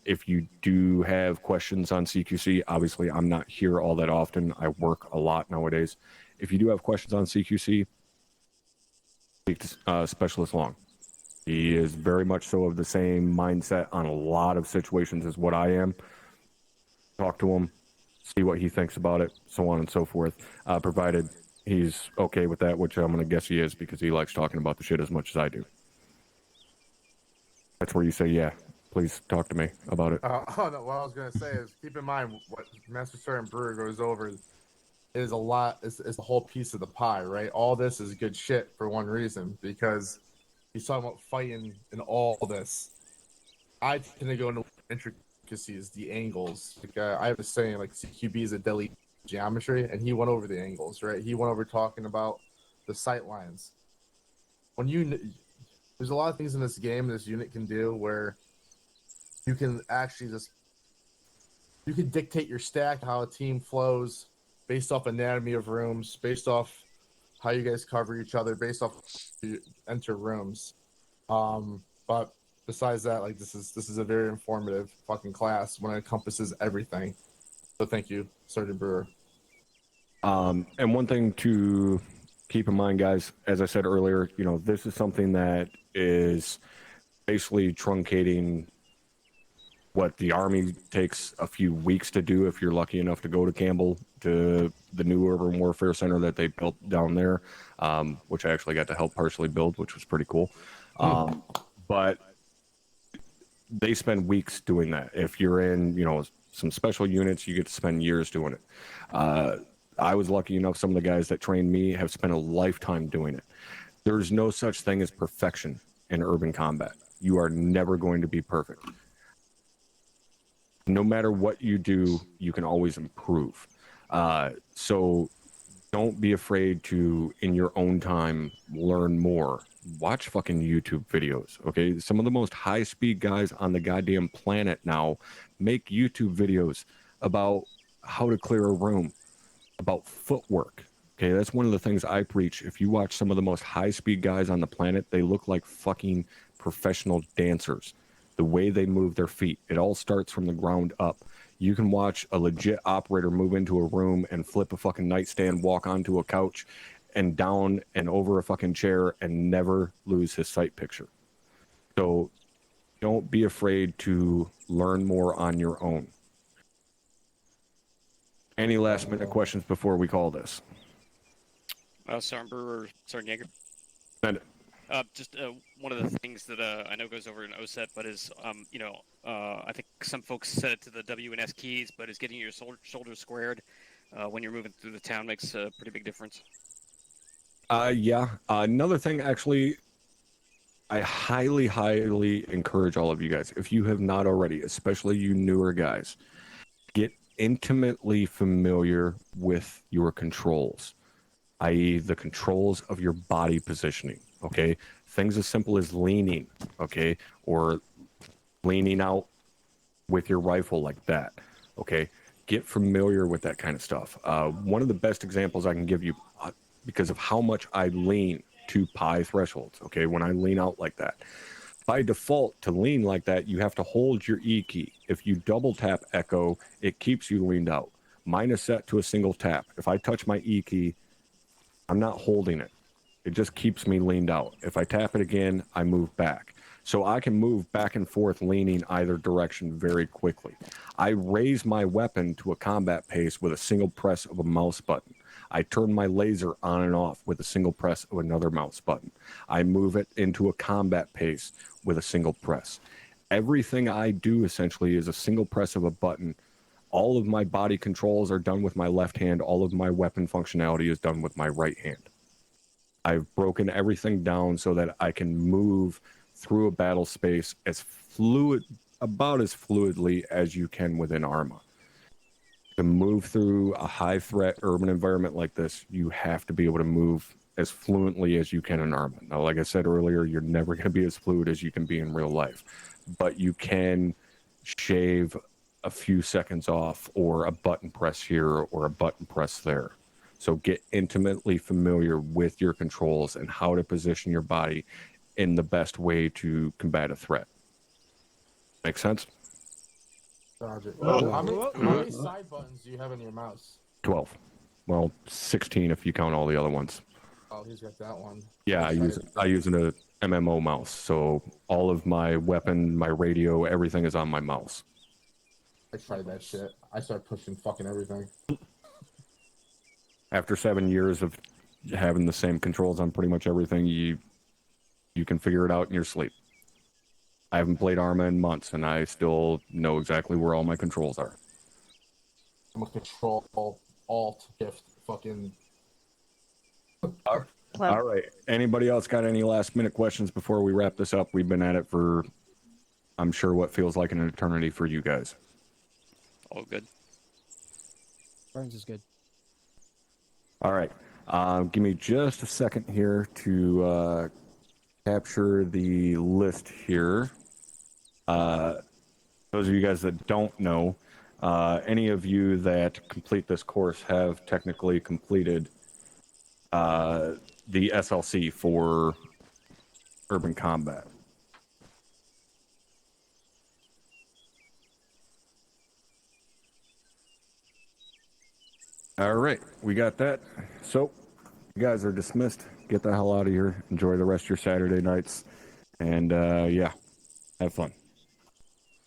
S1: If you do have questions on CQC, obviously I'm not here all that often. I work a lot nowadays. If you do have questions on CQC, speak to Specialist Long. He is very much so of the same mindset on a lot of situations as what I am. Talk to him, see what he thinks about it, so on and so forth, provided he's okay with that, which I'm going to guess he is because he likes talking about the shit as much as I do. That's where you say, yeah, please talk to me about it.
S8: No, what I was going to say is keep in mind what Master Sergeant Brewer goes over is a lot, is the whole piece of the pie, right? All this is good shit for one reason, because he's talking about fighting and all this. I tend to go into intricacies, the angles. Like, I have a saying, like, CQB is a deadly geometry, and he went over the angles, right? He went over talking about the sight lines. There's a lot of things in this game this unit can do where you can actually you can dictate your stack, how a team flows based off anatomy of rooms, based off how you guys cover each other, based off you enter rooms. But besides that, like, this is a very informative fucking class when it encompasses everything. So thank you, Sergeant Brewer.
S1: And one thing to keep in mind, guys, as I said earlier, this is something that is basically truncating what the Army takes a few weeks to do if you're lucky enough to go to Campbell, to the new Urban Warfare Center that they built down there, which I actually got to help partially build, which was pretty cool. But they spend weeks doing that. If you're in, some special units, you get to spend years doing it. I was lucky enough, some of the guys that trained me have spent a lifetime doing it. There's no such thing as perfection in urban combat. You are never going to be perfect. No matter what you do, you can always improve. So don't be afraid to, in your own time, learn more. Watch fucking YouTube videos, okay? Some of the most high-speed guys on the goddamn planet now make YouTube videos about how to clear a room, about footwork. Okay, that's one of the things I preach. If you watch some of the most high-speed guys on the planet, they look like fucking professional dancers. The way they move their feet, it all starts from the ground up. You can watch a legit operator move into a room and flip a fucking nightstand, walk onto a couch, and down and over a fucking chair and never lose his sight picture. So don't be afraid to learn more on your own. Any last minute questions before we call this?
S3: Sergeant Brewer or Sergeant Yeager?
S1: Send it.
S3: Just one of the things that I know goes over in OSET, but is, I think some folks set it to the W and S keys, but is getting your shoulders squared when you're moving through the town makes a pretty big difference.
S1: Yeah. Another thing, actually, I highly, highly encourage all of you guys, if you have not already, especially you newer guys, get intimately familiar with your controls, i.e. the controls of your body positioning, okay? Things as simple as leaning, okay? Or leaning out with your rifle like that, okay? Get familiar with that kind of stuff. One of the best examples I can give you, because of how much I lean to pi thresholds, okay? When I lean out like that, by default, to lean like that, you have to hold your E key. If you double tap echo, it keeps you leaned out. Mine is set to a single tap. If I touch my E key, I'm not holding it. It just keeps me leaned out. If I tap it again, I move back. So I can move back and forth leaning either direction very quickly. I raise my weapon to a combat pace with a single press of a mouse button. I turn my laser on and off with a single press of another mouse button. I move it into a combat pace with a single press. Everything I do essentially is a single press of a button. All of my body controls are done with my left hand. All of my weapon functionality is done with my right hand. I've broken everything down so that I can move through a battle space about as fluidly as you can within Arma. To move through a high threat urban environment like this, you have to be able to move as fluently as you can in Arma. Now, like I said earlier, you're never going to be as fluid as you can be in real life, but you can shave a few seconds off, or a button press here or a button press there. So get intimately familiar with your controls and how to position your body in the best way to combat a threat. Make sense?
S8: Roger. How many side buttons do you have in your mouse?
S1: 12. Well, 16 if you count all the other ones.
S8: Oh, he's got that one.
S1: Yeah, I use an MMO mouse, so all of my weapon, my radio, everything is on my mouse.
S8: I tried that shit. I started pushing fucking everything.
S1: After 7 years of having the same controls on pretty much everything, you can figure it out in your sleep. I haven't played Arma in months, and I still know exactly where all my controls are.
S8: I'm a control alt gift fucking.
S1: All right. Anybody else got any last minute questions before we wrap this up? We've been at it for, I'm sure, what feels like an eternity for you guys.
S3: All good.
S6: Burns is good.
S1: All right. Give me just a second here to capture the list here. Those of you guys that don't know, any of you that complete this course have technically completed the SLC for urban combat. All right, we got that. So you guys are dismissed. Get the hell out of here. Enjoy the rest of your Saturday nights. And yeah, have fun.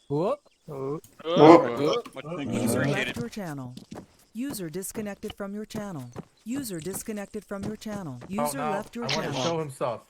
S6: Whoop.
S13: User left your channel. User disconnected from your channel. User disconnected from your channel. User left your
S8: I
S13: channel.
S8: want to show himself.